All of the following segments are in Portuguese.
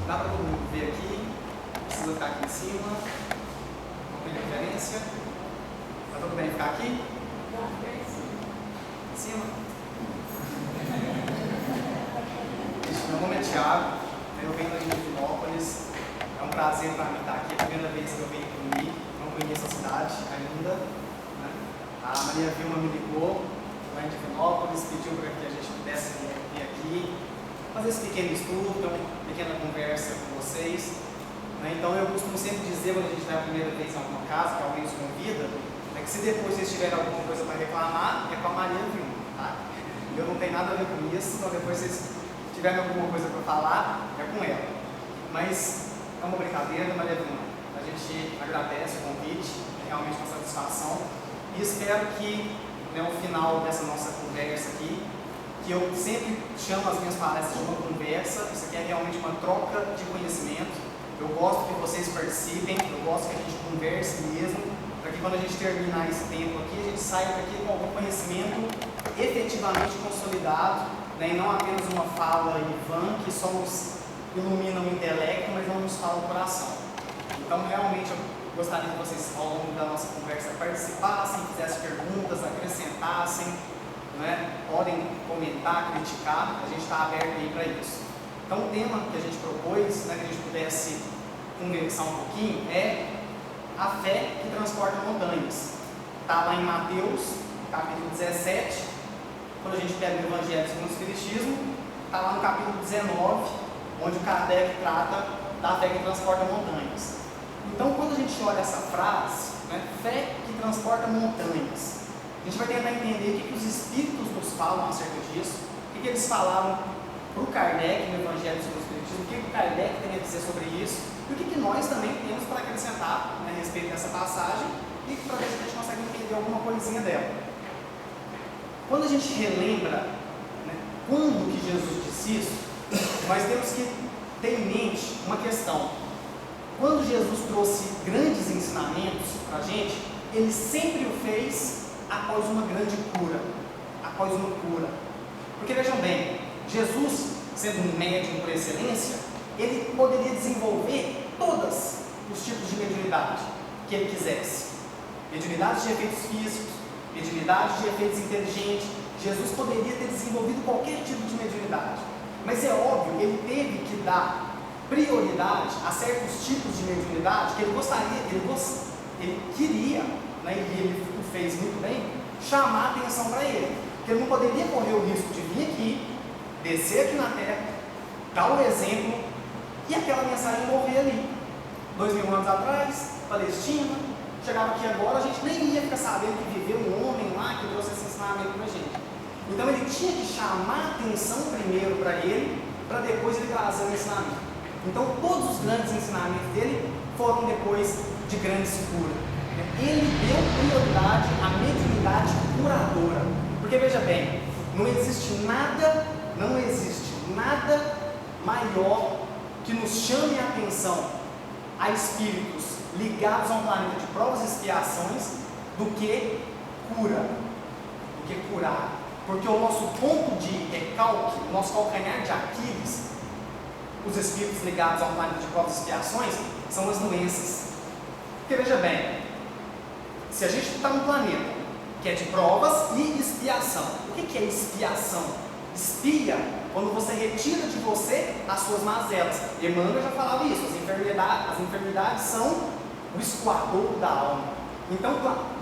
Dá para todo mundo ver aqui? Precisa ficar aqui em cima. Não tem referência. Tá tudo bem ficar aqui? Em cima? Meu nome é Thiago, eu venho de Divinópolis. É um prazer para mim estar aqui. É a primeira vez que eu venho aqui, não conheço a cidade ainda. Né? A Maria Vilma me ligou lá em Divinópolis, pediu para que a gente pudesse vir aqui, fazer esse pequeno estudo, ter uma pequena conversa com vocês. Né? Então eu costumo sempre dizer, quando a gente vai a primeira vez em alguma casa, que alguém nos convida, que se depois vocês tiverem alguma coisa para reclamar, é com a Maria Vilma. Tá? Eu não tenho nada a ver com isso, então depois vocês tiverem alguma coisa para falar, é com ela. Mas é uma brincadeira, Maria Vilma. A gente agradece o convite, é realmente uma satisfação. E espero que, no final dessa nossa conversa aqui, que eu sempre chamo as minhas palestras de uma conversa, isso aqui é realmente uma troca de conhecimento. Eu gosto que vocês participem, eu gosto que a gente converse mesmo, para que quando a gente terminar esse tempo aqui, a gente saia daqui com algum conhecimento efetivamente consolidado, né, e não apenas uma fala em vão que só nos ilumina o intelecto, mas não nos fala o coração. Então, realmente, eu gostaria que vocês, ao longo da nossa conversa, participassem, fizessem perguntas, acrescentassem, né, podem comentar, criticar, a gente está aberto aí para isso. Então, o tema que a gente propôs, né, que a gente pudesse conversar um pouquinho, é a fé que transporta montanhas. Está lá em Mateus, capítulo 17, quando a gente pega o Evangelho segundo o Espiritismo, está lá no capítulo 19, onde o Kardec trata da fé que transporta montanhas. Então, quando a gente olha essa frase, né, fé que transporta montanhas, a gente vai tentar entender o que os Espíritos nos falam acerca disso, o que eles falaram para o Kardec no Evangelho segundo o Espiritismo, o que o Kardec tem a dizer sobre isso, e o que nós também temos para acrescentar, né, a respeito dessa passagem, e para ver se a gente consegue entender alguma coisinha dela. Quando a gente relembra, né, quando que Jesus disse isso, nós temos que ter em mente uma questão. Quando Jesus trouxe grandes ensinamentos para a gente, ele sempre o fez após uma grande cura, após uma cura. Porque vejam bem, Jesus, sendo um médium por excelência, ele poderia desenvolver todos os tipos de mediunidade que ele quisesse. Mediunidade de efeitos físicos, mediunidade de efeitos inteligentes. Jesus poderia ter desenvolvido qualquer tipo de mediunidade. Mas é óbvio, ele teve que dar prioridade a certos tipos de mediunidade que ele gostaria, ele queria, né, e ele o fez muito bem, chamar a atenção para ele. Porque ele não poderia correr o risco de vir aqui, descer aqui na Terra, dar o exemplo e aquela mensagem morrer ali. 2000 anos atrás, Palestina, chegava aqui agora, a gente nem ia ficar sabendo que viveu um homem lá que trouxe esse ensinamento para a gente. Então ele tinha que chamar a atenção primeiro para ele, para depois ele trazer o ensinamento. Então todos os grandes ensinamentos dele foram depois de grandes curas. Ele deu prioridade à mediunidade curadora. Porque veja bem, não existe nada maior que nos chame a atenção a espíritos ligados a um planeta de provas e expiações do que cura, do que curar. Porque o nosso ponto de recalque, o nosso calcanhar de Aquiles, os espíritos ligados a um planeta de provas e expiações, são as doenças. Porque veja bem, se a gente está num planeta que é de provas e expiação, o que é expiação? Expia quando você retira de você as suas mazelas. Emmanuel já falava isso, as enfermidades são o escoador da alma. Então,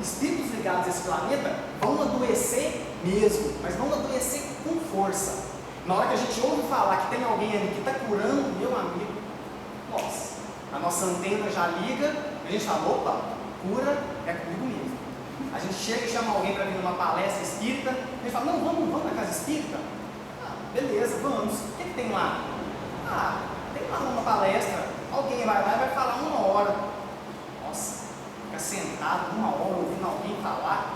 espíritos ligados a esse planeta vão adoecer mesmo, mas vão adoecer com força. Na hora que a gente ouve falar que tem alguém ali que está curando, meu amigo, nossa, a nossa antena já liga, a gente fala, opa, cura é comigo mesmo. A gente chega e chama alguém para vir numa palestra espírita, a gente fala, não, vamos na casa espírita? Ah, beleza, vamos. O que tem lá? Ah, tem lá uma palestra, alguém vai lá e vai falar 1 hora. Nossa, fica sentado 1 hora ouvindo alguém falar.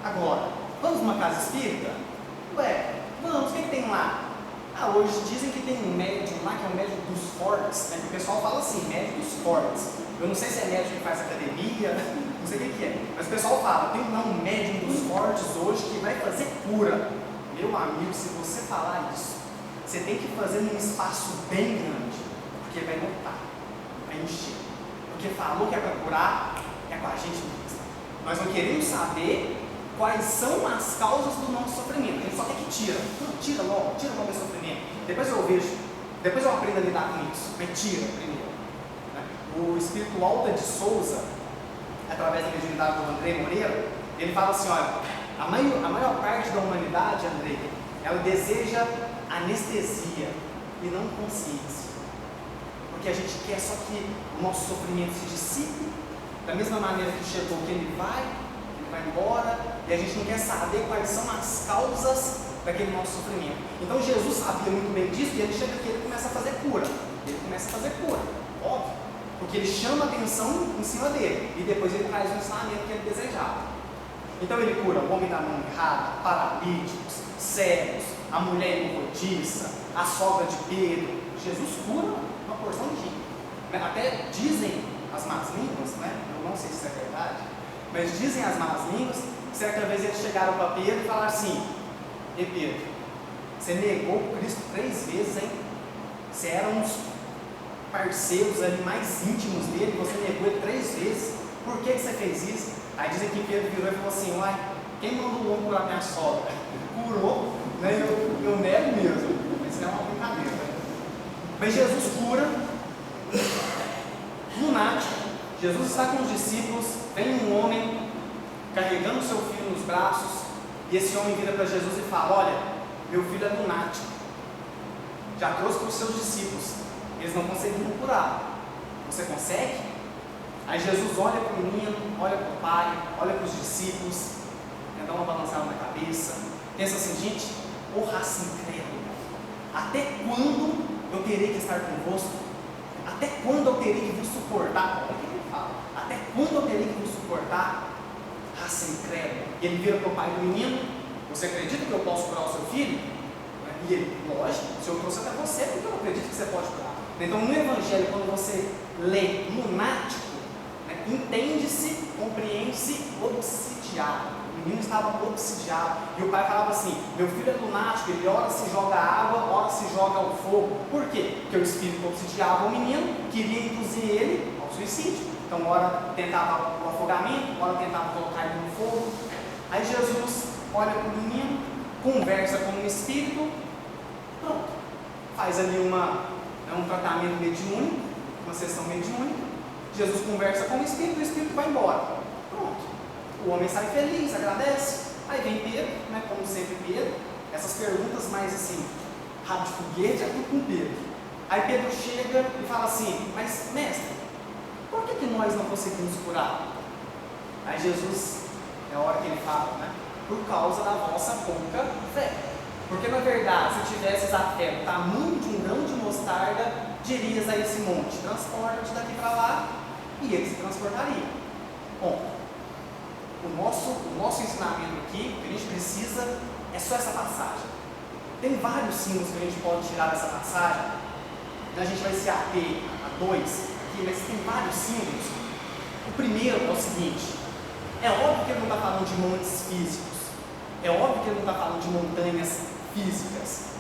Agora, vamos numa casa espírita? Ué, vamos, o que tem lá? Ah, hoje dizem que tem um médium lá, que é um médium dos fortes, né? Que o pessoal fala assim, médium dos fortes. Eu não sei se é médium que faz academia, não sei o que é, mas o pessoal fala, tem lá um médium dos fortes hoje que vai fazer cura. Meu amigo, se você falar isso, você tem que fazer num espaço bem grande, porque vai lotar, vai encher. Porque falou que é para curar, é com a gente mesmo. Nós não queremos saber quais são as causas do nosso sofrimento. A gente só quer que tira. Não, tira logo o sofrimento. Depois eu vejo, depois eu aprendo a lidar com isso. Mas tira primeiro. Né? O espírito Alda de Souza, através da mediunidade do André Moreira, ele fala assim, olha, a maior parte da humanidade, André, ela deseja anestesia e não consciência. Porque a gente quer só que o nosso sofrimento se dissipe, da mesma maneira que chegou, que ele vai embora, e a gente não quer saber quais são as causas daquele nosso sofrimento. Então Jesus sabia muito bem disso, e ele chega aqui e ele começa a fazer cura. Óbvio, porque ele chama a atenção em cima dele, e depois ele traz o ensinamento que ele desejava. Então ele cura o homem da mão errada, paralíticos, cegos, a mulher hemorroidiça, a sogra de Pedro. Jesus cura uma porção de gente. Até dizem as más línguas, né? Eu não sei se é verdade, mas dizem as más línguas que certa vez eles chegaram para Pedro e falaram assim: e Pedro, você negou Cristo 3 vezes, hein? Você era um dos parceiros ali mais íntimos dele, você negou ele 3 vezes, por que você fez isso? Aí dizem que Pedro virou e falou assim: uai, quem mandou o homem curar minha sogra? Curou, né? Eu nego mesmo, isso é uma brincadeira. Mas Jesus cura lunático. Jesus está com os discípulos, vem um homem carregando seu filho nos braços, e esse homem vira para Jesus e fala: olha, meu filho é lunático, já trouxe para os seus discípulos, eles não conseguiram curar, você consegue? Aí Jesus olha para o menino, olha para o pai, olha para os discípulos, dá uma balançada na cabeça, pensa assim: gente, ô raça incrédula, até quando eu terei que estar convosco? Até quando eu terei que vos suportar? Olha o que ele fala. Até quando eu terei que vos suportar? Raça incrédula. E ele vira para o pai do menino: você acredita que eu posso curar o seu filho? E ele: lógico, se eu trouxe até você, porque eu acredito que você pode curar. Então no Evangelho, quando você lê lunático, entende-se, compreende-se obsidiado. O menino estava obsidiado, e o pai falava assim: meu filho é lunático, ele ora se joga água, ora se joga ao fogo. Por quê? Porque o espírito obsidiava o menino, queria induzir ele ao suicídio. Então ora tentava o afogamento, ora tentava colocar ele no fogo. Aí Jesus olha para o menino, conversa com o espírito, pronto, faz ali um tratamento mediúnico, uma sessão mediúnica. Jesus conversa com o espírito vai embora. Pronto. O homem sai feliz, agradece. Aí vem Pedro, né, como sempre Pedro, essas perguntas mais assim, rabo de foguete, é tudo com Pedro. Aí Pedro chega e fala assim: mas mestre, por que nós não conseguimos curar? Aí Jesus, é a hora que ele fala, né, por causa da vossa pouca fé. Porque na verdade, se tivesses a fé do tamanho de um grão de mostarda, dirias a esse monte: transporta-te daqui para lá, e ele se transportaria. Bom, o nosso ensinamento aqui, o que a gente precisa, é só essa passagem. Tem vários símbolos que a gente pode tirar dessa passagem, a gente vai se ater a 2 aqui, mas tem vários símbolos. O primeiro é o seguinte: é óbvio que ele não está falando de montes físicos, é óbvio que ele não está falando de montanhas físicas.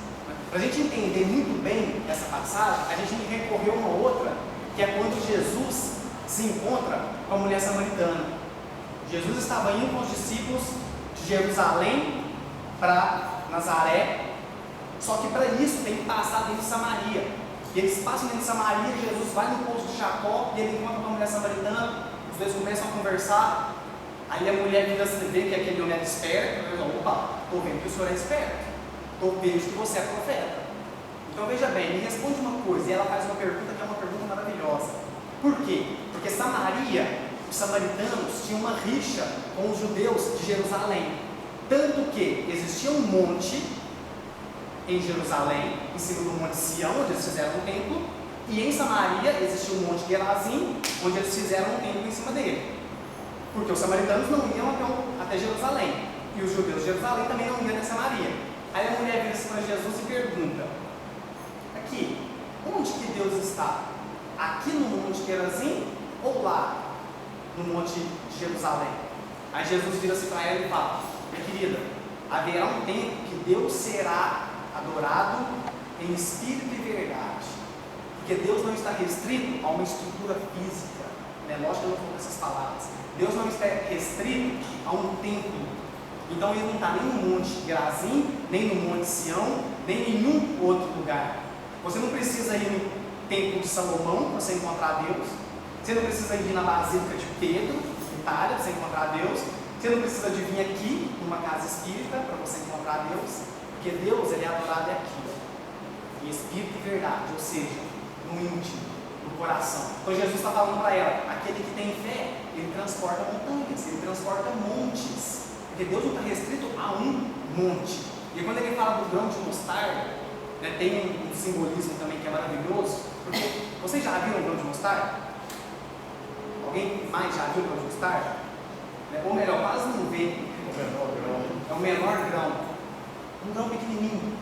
Para a gente entender muito bem essa passagem, a gente tem que recorrer a uma outra, que é quando Jesus se encontra com a mulher samaritana. Jesus estava indo com os discípulos de Jerusalém para Nazaré, só que para isso tem que passar dentro de Samaria. E eles passam dentro de Samaria, Jesus vai no poço de Jacó e ele encontra com a mulher samaritana, os dois começam a conversar. Aí a mulher vê que aquele homem é esperto, e fala: opa, estou vendo que o senhor é esperto, vejo que você é profeta. Então veja bem, ele responde uma coisa e ela faz uma pergunta que é uma pergunta maravilhosa. Por quê? Porque Samaria, os samaritanos tinham uma rixa com os judeus de Jerusalém, tanto que existia um monte em Jerusalém, em cima do monte Sião, onde eles fizeram um templo, e em Samaria existia um monte Gerazim, onde eles fizeram um templo em cima dele, porque os samaritanos não iam até Jerusalém, e os judeus de Jerusalém também não iam até Samaria. Aí a mulher vira para Jesus e pergunta: aqui, onde que Deus está? Aqui no monte Gerazim ou lá no monte de Jerusalém? Aí Jesus vira-se para ela e fala: minha querida, haverá um tempo que Deus será adorado em espírito e verdade. Porque Deus não está restrito a uma estrutura física, né? Lógico que eu não vou essas palavras. Deus não está restrito a um templo. Então Ele não está nem no Monte Gerazim, nem no Monte Sião, nem em nenhum outro lugar. Você não precisa ir no Templo de Salomão para você encontrar Deus. Você não precisa ir na Basílica de Pedro, Itália, para você encontrar Deus. Você não precisa de vir aqui, numa casa espírita, para você encontrar Deus. Porque Deus, Ele é adorado aqui, em espírito e verdade, ou seja, no íntimo, no coração. Então Jesus está falando para ela, aquele que tem fé, ele transporta montanhas, ele transporta montes. Porque Deus não está restrito a um monte. E quando ele fala do grão de mostarda, né, tem um simbolismo também que é maravilhoso. Porque vocês já viram o grão de mostarda? Alguém mais já viu o grão de mostarda? Ou melhor, quase não vê. É o menor grão. Um grão pequenininho.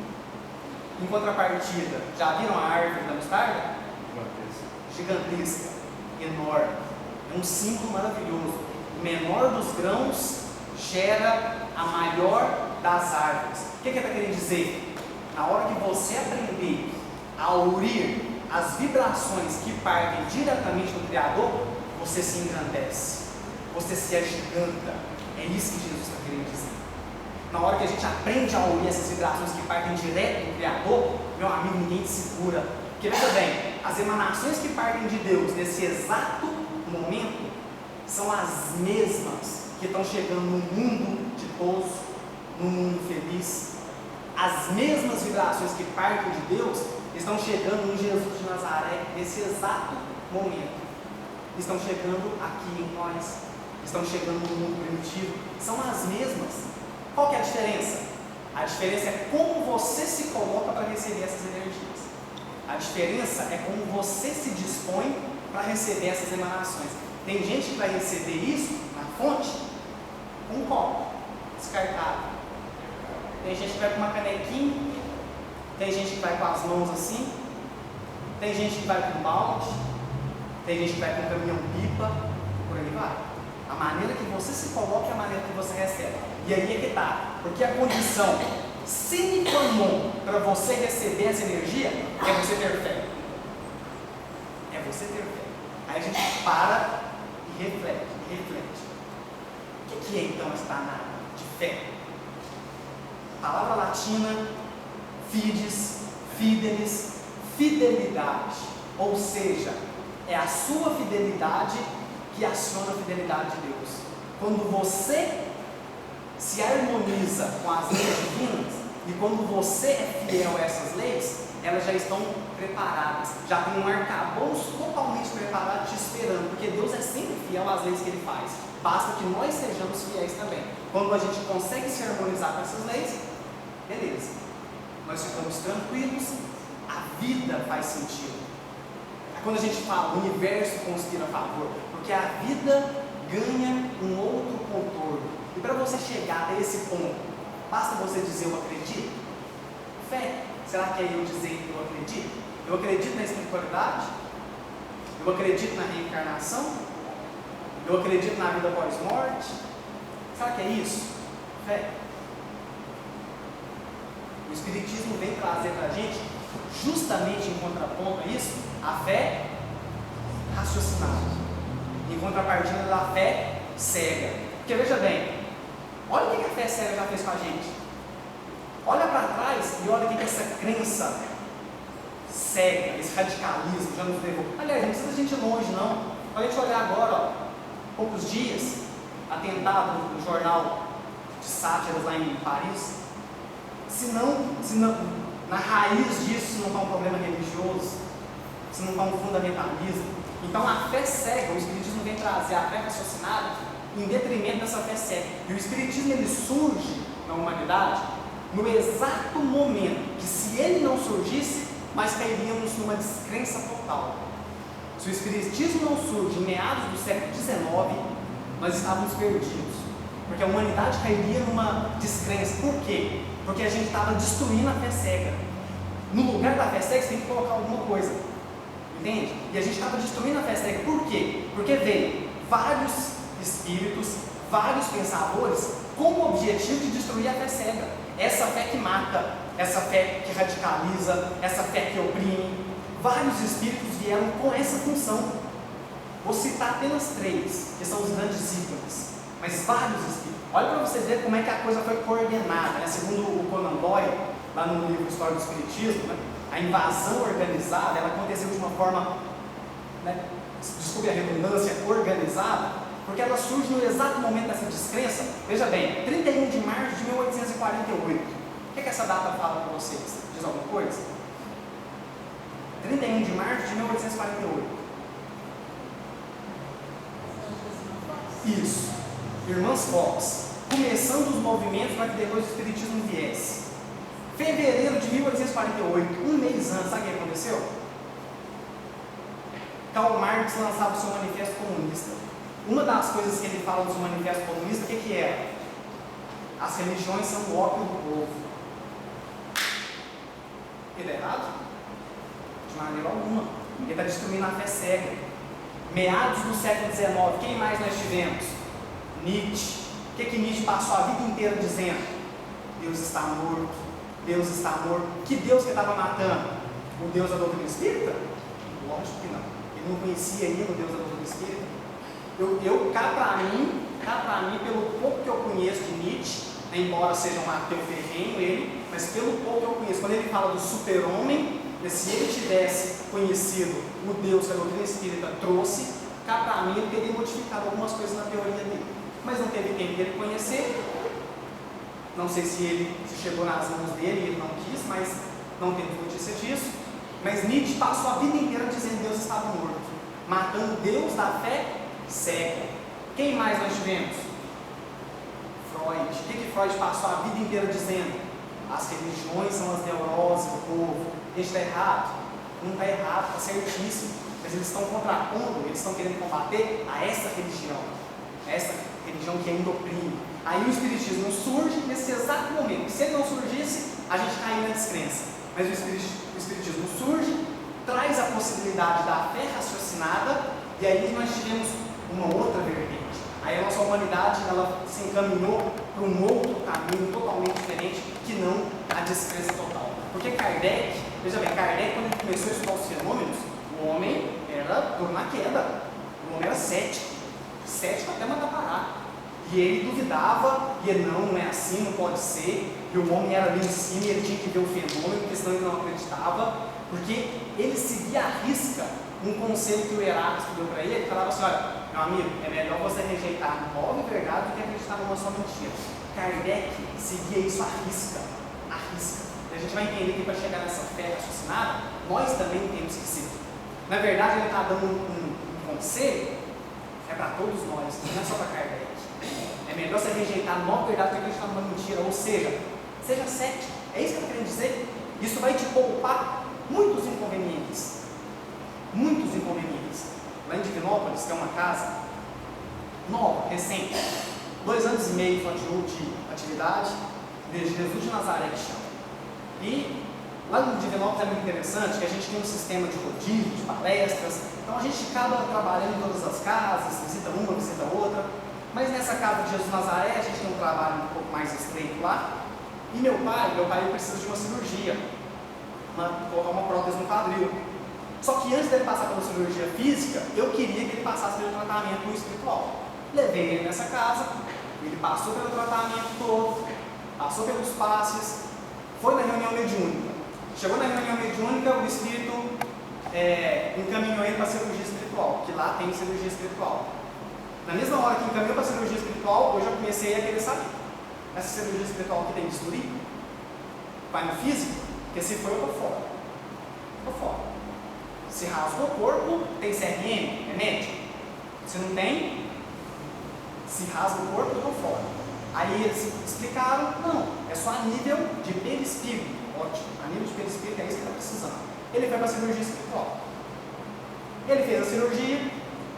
Em contrapartida, já viram a árvore da mostarda? Gigantesca, enorme. É um símbolo maravilhoso. O menor dos grãos gera a maior das árvores. O que ele está querendo dizer? Na hora que você aprender a ouvir as vibrações que partem diretamente do Criador, você se engrandece, você se agiganta. É isso que Jesus está querendo dizer. Na hora que a gente aprende a ouvir essas vibrações que partem direto do Criador, meu amigo, ninguém te segura. Porque veja bem, as emanações que partem de Deus nesse exato momento são as mesmas que estão chegando no mundo ditoso, no mundo feliz. As mesmas vibrações que partem de Deus estão chegando em Jesus de Nazaré nesse exato momento. Estão chegando aqui em nós, estão chegando no mundo primitivo. São as mesmas. Qual que é a diferença? A diferença é como você se coloca para receber essas energias. A diferença é como você se dispõe para receber essas emanações. Tem gente que vai receber isso na fonte com um copo descartável. Tem gente que vai com uma canequinha. Tem gente que vai com as mãos assim. Tem gente que vai com balde. Tem gente que vai com um caminhão-pipa. Por aí vai. A maneira que você se coloca é a maneira que você recebe. E aí é que está. Porque a condição sine qua non para você receber essa energia é você ter fé. É você ter fé. Aí a gente para e reflete. O que é então essa danada de fé? Palavra latina, fides, fidelis, fidelidade. Ou seja, é a sua fidelidade que aciona a fidelidade de Deus. Quando você se harmoniza com as leis divinas e quando você é fiel a essas leis, elas já estão preparadas, já tem um arcabouço totalmente preparado te esperando, porque Deus é sempre fiel às leis que Ele faz, basta que nós sejamos fiéis também. Quando a gente consegue se harmonizar com essas leis, beleza, nós ficamos tranquilos, a vida faz sentido. É quando a gente fala, o universo conspira a favor, porque a vida ganha um outro contorno. E para você chegar até esse ponto, basta você dizer eu acredito? Fé, será que é eu dizer eu acredito? Eu acredito na espiritualidade? Eu acredito na reencarnação? Eu acredito na vida pós-morte? Será que é isso? Fé. O Espiritismo vem trazer para a gente, justamente em contraponto a isso, a fé raciocinada, em contrapartida da fé cega. Porque veja bem, olha o que a fé cega já fez com a gente. Olha para trás e olha o que essa crença cega, esse radicalismo já nos levou. Aliás, não precisa a gente ir longe não. Para a gente olhar agora, ó, poucos dias, atentado no jornal de sátiras lá em Paris. Se não, na raiz disso, se não está um problema religioso, se não está um fundamentalismo. Então a fé cega, o Espiritismo vem trazer a fé raciocinada em detrimento dessa fé cega. E o Espiritismo ele surge na humanidade no exato momento que, se ele não surgisse, nós cairíamos numa descrença total. Se o Espiritismo não surge em meados do século XIX, nós estávamos perdidos, porque a humanidade cairia numa descrença. Por quê? Porque a gente estava destruindo a fé cega. No lugar da fé cega, você tem que colocar alguma coisa, entende? E a gente estava destruindo a fé cega. Por quê? Porque veio vários espíritos, vários pensadores com o objetivo de destruir a fé cega. Essa fé que mata, essa fé que radicaliza, essa fé que oprime. Vários espíritos vieram com essa função. Vou citar apenas 3, que são os grandes ícones, mas vários espíritos. Olha para vocês verem como é que a coisa foi coordenada, né? Segundo o Conan Doyle, lá no livro História do Espiritismo, né? A invasão organizada, ela aconteceu de uma forma, né? Desculpe a redundância, organizada, porque ela surge no exato momento dessa descrença. Veja bem, 31 de março de 1848. O que essa data fala para vocês? Diz alguma coisa? 31 de março de 1848. Isso. Irmãs Fox, começando os movimentos para que depois o Espiritismo viesse. Fevereiro de 1848, um mês antes, sabe o que aconteceu? Karl Marx lançava o seu Manifesto Comunista. Uma das coisas que ele fala no seu Manifesto Comunista, o que é? As religiões são o ópio do povo. Ele é errado? De maneira alguma. Ele está destruindo a fé cega. Meados do século XIX, quem mais nós tivemos? Nietzsche. O que Nietzsche passou a vida inteira dizendo? Deus está morto, Deus está morto. Que Deus que estava matando? O Deus da doutrina espírita? Lógico que não. Ele não conhecia ainda o Deus da doutrina espírita. Cá para mim, pelo pouco que eu conheço de Nietzsche, embora seja um ateu ferrenho ele, mas pelo pouco que eu conheço, quando ele fala do super-homem, se ele tivesse conhecido o Deus que a doutrina espírita trouxe, cá para mim ele teria modificado algumas coisas na teoria dele, mas não teve tempo dele conhecer. Não sei se chegou nas mãos dele e ele não quis, mas não teve notícia disso. Mas Nietzsche passou a vida inteira dizendo que Deus estava morto, matando Deus da fé cega. Quem mais nós tivemos? Freud. O que Freud passou a vida inteira dizendo? As religiões são as neuroses do povo. Ele está errado? Não está errado, está certíssimo. Mas eles estão contrapondo, eles estão querendo combater a essa religião que ainda oprime. Aí o Espiritismo surge nesse exato momento. Se ele não surgisse, a gente cairia na descrença. Mas o Espiritismo surge, traz a possibilidade da fé raciocinada, e aí nós tivemos uma outra vertente. Aí a nossa humanidade ela se encaminhou para um outro caminho totalmente diferente, que não a descrença total. Porque Kardec, veja bem, Kardec, quando ele começou a estudar os fenômenos, o homem era duro na queda, o homem era cético até mandar parar. E ele duvidava, e ele não é assim, não pode ser, e o homem era ali em cima e ele tinha que ver o fenômeno, porque senão ele não acreditava, porque ele seguia à risca um conselho que o Heráclito deu para ele, falava assim: olha, meu amigo, é melhor você rejeitar a nova verdade do que acreditar numa só mentira. Kardec seguia isso à risca. E a gente vai entender que para chegar nessa fé raciocinada, nós também temos que seguir. Na verdade, ele está dando um conselho, é para todos nós, não é só para Kardec. É melhor você rejeitar a nova verdade do que acreditar numa mentira, ou seja, seja cético. É isso que eu estou querendo dizer. Isso vai te poupar muitos inconvenientes. Muitos inconvenientes. Lá em Divinópolis, que é uma casa nova, recente, 2 anos e meio de atividade, de Jesus de Nazaré que chama. E lá no Divinópolis é muito interessante que a gente tem um sistema de rodízio, de palestras, então a gente acaba trabalhando em todas as casas, visita uma, visita outra, mas nessa casa de Jesus de Nazaré a gente tem um trabalho um pouco mais estreito lá, e meu pai ele precisa de uma cirurgia, colocar uma prótese no quadril. Só que antes dele passar pela cirurgia física, eu queria que ele passasse pelo tratamento espiritual. Levei ele nessa casa, ele passou pelo tratamento todo, passou pelos passes, foi na reunião mediúnica. Chegou na reunião mediúnica, o espírito encaminhou ele para a cirurgia espiritual, que lá tem cirurgia espiritual. Na mesma hora que encaminhou para a cirurgia espiritual, eu já comecei a querer saber. Essa cirurgia espiritual que tem bisturi, vai no físico, porque se for eu estou fora. Estou fora. Se rasga o corpo, tem CRM, é médico. Se não tem, se rasga o corpo, eu estou fora. Aí eles explicaram, não, é só a nível de perispírito. Ótimo, a nível de perispírito é isso que está precisando. Ele foi para a cirurgia espiritual. Ele fez a cirurgia,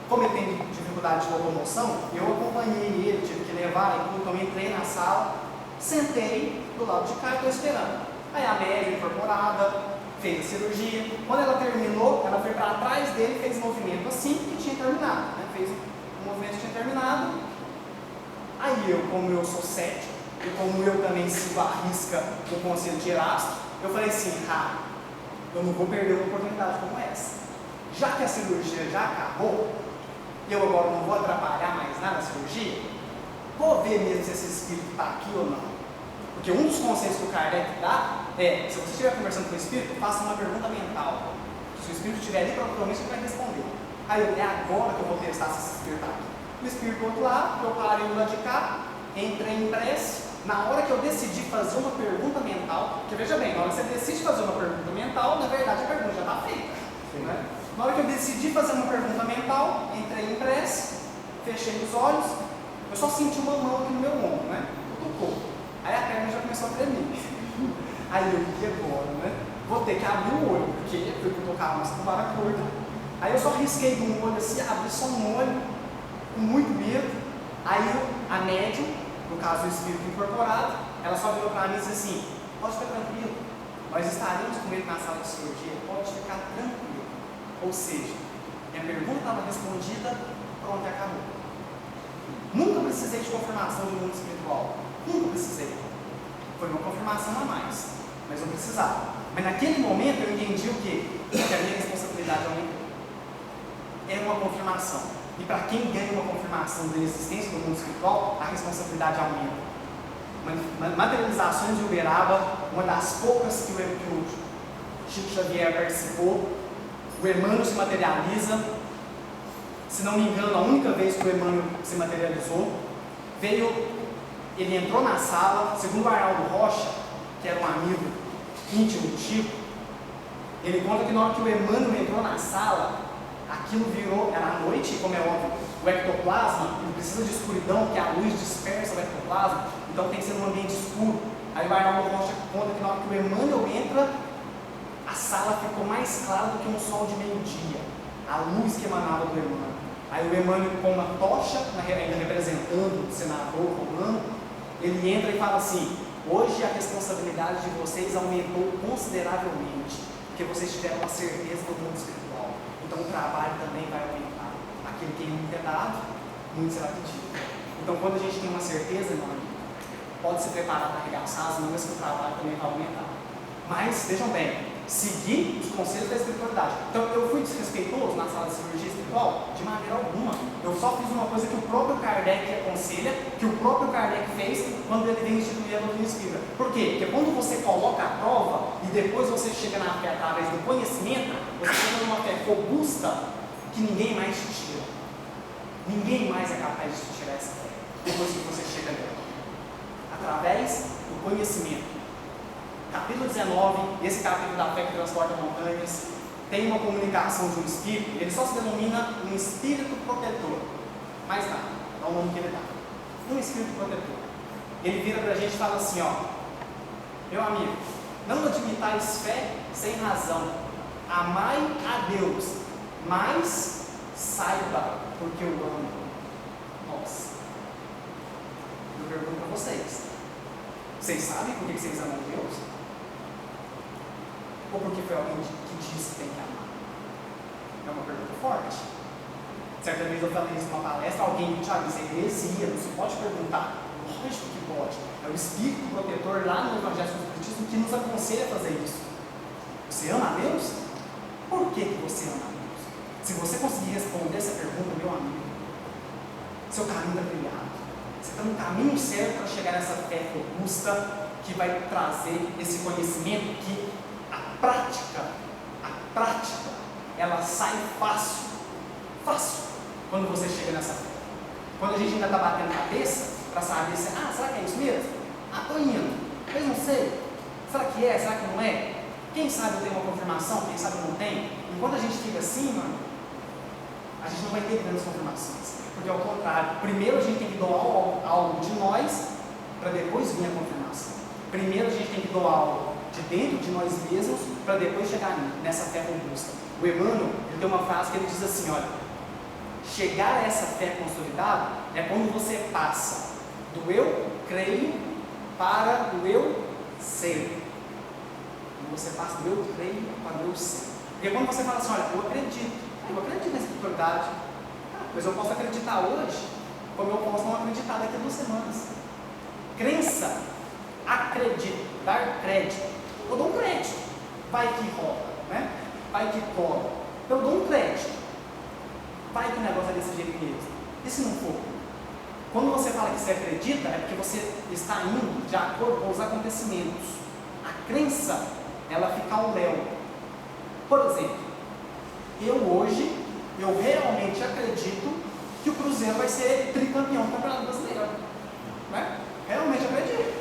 como ele tem dificuldade de locomoção, eu acompanhei ele, tive que levar ele, então eu entrei na sala, sentei do lado de cá e estou esperando. Aí a médica incorporada fez a cirurgia. Quando ela terminou, ela foi para trás dele e fez um movimento assim que tinha terminado. Né? Fez um movimento que tinha terminado. Aí eu, como eu sou cético, e como eu também sigo a risca do conselho de Erasto, eu falei assim, eu não vou perder uma oportunidade como essa. Já que a cirurgia já acabou, e eu agora não vou atrapalhar mais nada a cirurgia, vou ver mesmo se esse espírito está aqui ou não. Porque um dos conselhos que o Kardec dá é, se você estiver conversando com o espírito, faça uma pergunta mental. Se o espírito estiver ali, provavelmente ele vai responder. Aí é agora que eu vou testar se esse espírito está aqui. O espírito do outro lado, eu parei do lado de cá, entrei em prece. Na hora que eu decidi fazer uma pergunta mental, porque veja bem, na hora que você decide fazer uma pergunta mental, na verdade a pergunta já está feita. Né? Na hora que eu decidi fazer uma pergunta mental, entrei em prece, fechei os olhos, eu só senti uma mão aqui no meu ombro, né? Tocou. Aí a perna já começou a tremer. Aí eu, e agora, né? Vou ter que abrir o olho, porque eu fui tocar mais com vara curta. Aí eu só risquei de um olho assim, abri só um olho, com muito medo. Aí a médium, no caso o espírito incorporado, ela só virou para mim e disse assim, pode ficar tranquilo, nós estaremos com ele na sala de cirurgia, pode ficar tranquilo. Ou seja, minha pergunta estava respondida, pronto, acabou. Nunca precisei de confirmação de mundo espiritual, nunca precisei. Foi uma confirmação a mais, mas eu precisava. Mas naquele momento eu entendi o quê? Que a minha responsabilidade aumentou. É uma confirmação. E para quem ganha uma confirmação da existência do mundo espiritual, a responsabilidade aumenta. Materializações de Uberaba, uma das poucas que o Chico Xavier participou, o Emmanuel se materializa. Se não me engano, a única vez que o Emmanuel se materializou, ele entrou na sala, segundo o Arnaldo Rocha, que era um amigo íntimo do Chico, ele conta que na hora que o Emmanuel entrou na sala, aquilo virou, era à noite, como é óbvio, o ectoplasma, ele precisa de escuridão, porque a luz dispersa o ectoplasma, então tem que ser num ambiente escuro. Aí o Arnaldo Rocha conta que na hora que o Emmanuel entra, a sala ficou mais clara do que um sol de meio-dia, a luz que emanava do Emmanuel. Aí o Emmanuel, com uma tocha, ainda representando o senador romano, ele entra e fala assim, hoje a responsabilidade de vocês aumentou consideravelmente, porque vocês tiveram a certeza do mundo espiritual. Então o trabalho também vai aumentar. Aquele que muito é dado, muito será pedido. Então quando a gente tem uma certeza, meu amigo, pode se preparar para arregaçar as mangas que o trabalho também vai aumentar. Mas, vejam bem, seguir os conselhos da espiritualidade. Então eu fui desrespeitoso na sala de cirurgia espiritual? De maneira alguma. Eu só fiz uma coisa que o próprio Kardec aconselha, que o próprio Kardec fez quando ele veio instituir a doutrina espírita. Por quê? Porque quando você coloca a prova e depois você chega na fé através do conhecimento, você chega numa fé robusta que ninguém mais te tira. Ninguém mais é capaz de te tirar essa fé depois que você chega nela. Através do conhecimento. Capítulo 19, esse capítulo da fé que transporta montanhas, tem uma comunicação de um espírito, ele só se denomina um espírito protetor. Mais nada, é o nome que ele dá. Um espírito protetor. Ele vira para a gente e fala assim, ó, meu amigo, não admitais fé sem razão, amai a Deus, mas saiba porque eu amo. Nossa, eu pergunto para vocês sabem por que vocês amam Deus? Ou porque foi alguém que disse que tem que amar? É uma pergunta forte. Certa vez eu falei isso numa palestra, alguém me disse, isso é heresia, não se pode perguntar. Lógico que pode. É o Espírito protetor lá no Evangelho do Espiritismo que nos aconselha a fazer isso. Você ama a Deus? Por que você ama a Deus? Se você conseguir responder essa pergunta, meu amigo, seu caminho está brilhado. Você está no caminho certo para chegar nessa fé robusta que vai trazer esse conhecimento que a prática, ela sai fácil, quando você chega nessa fé. Quando a gente ainda está batendo cabeça para saber se, será que é isso mesmo? Estou indo, mas não sei. Será que é? Será que não é? Quem sabe eu tenho uma confirmação, quem sabe eu não tenho? Enquanto a gente fica assim, mano, a gente não vai ter grandes confirmações. Porque ao contrário, primeiro a gente tem que doar algo de nós, para depois vir a confirmação. Primeiro a gente tem que doar algo de dentro de nós mesmos, para depois chegar nessa fé robusta. O Emmanuel, ele tem uma frase que ele diz assim, olha, chegar a essa fé consolidada é quando você passa do eu creio para o eu sei. Quando você passa do eu creio para o eu sei. Porque quando você fala assim, olha, eu acredito na espiritualidade, mas eu posso acreditar hoje, como eu posso não acreditar daqui a 2 semanas. Crença, acredito, dar crédito. Eu dou um crédito, vai que rola, né? Vai que cola. Eu dou um crédito, vai que o negócio é desse jeito mesmo. E se não for? Quando você fala que você acredita, é porque você está indo de acordo com os acontecimentos. A crença, ela fica ao léu. Por exemplo, eu realmente acredito que o Cruzeiro vai ser tricampeão do Campeonato Brasileiro, né? Realmente acredito.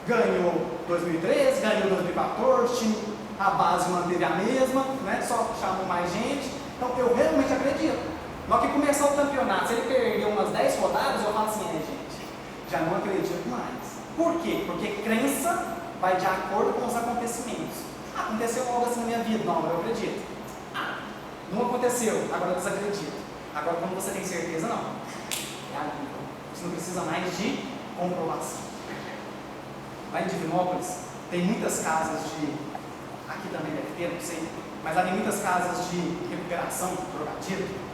Ganhou 2013, ganhou 2014, a base manteve a mesma, né? Só chamam mais gente. Então eu realmente acredito. Na hora que começar o campeonato, se ele perder umas 10 rodadas, eu falo assim, gente, já não acredito mais. Por quê? Porque crença vai de acordo com os acontecimentos. Aconteceu algo assim na minha vida, não, eu acredito. Não aconteceu, agora eu desacredito. Agora, quando você tem certeza, não. É ali. Você não precisa mais de comprovação. Lá em Divinópolis, tem muitas casas de... Aqui também deve ter, não sei. Mas lá tem muitas casas de recuperação, drogadito.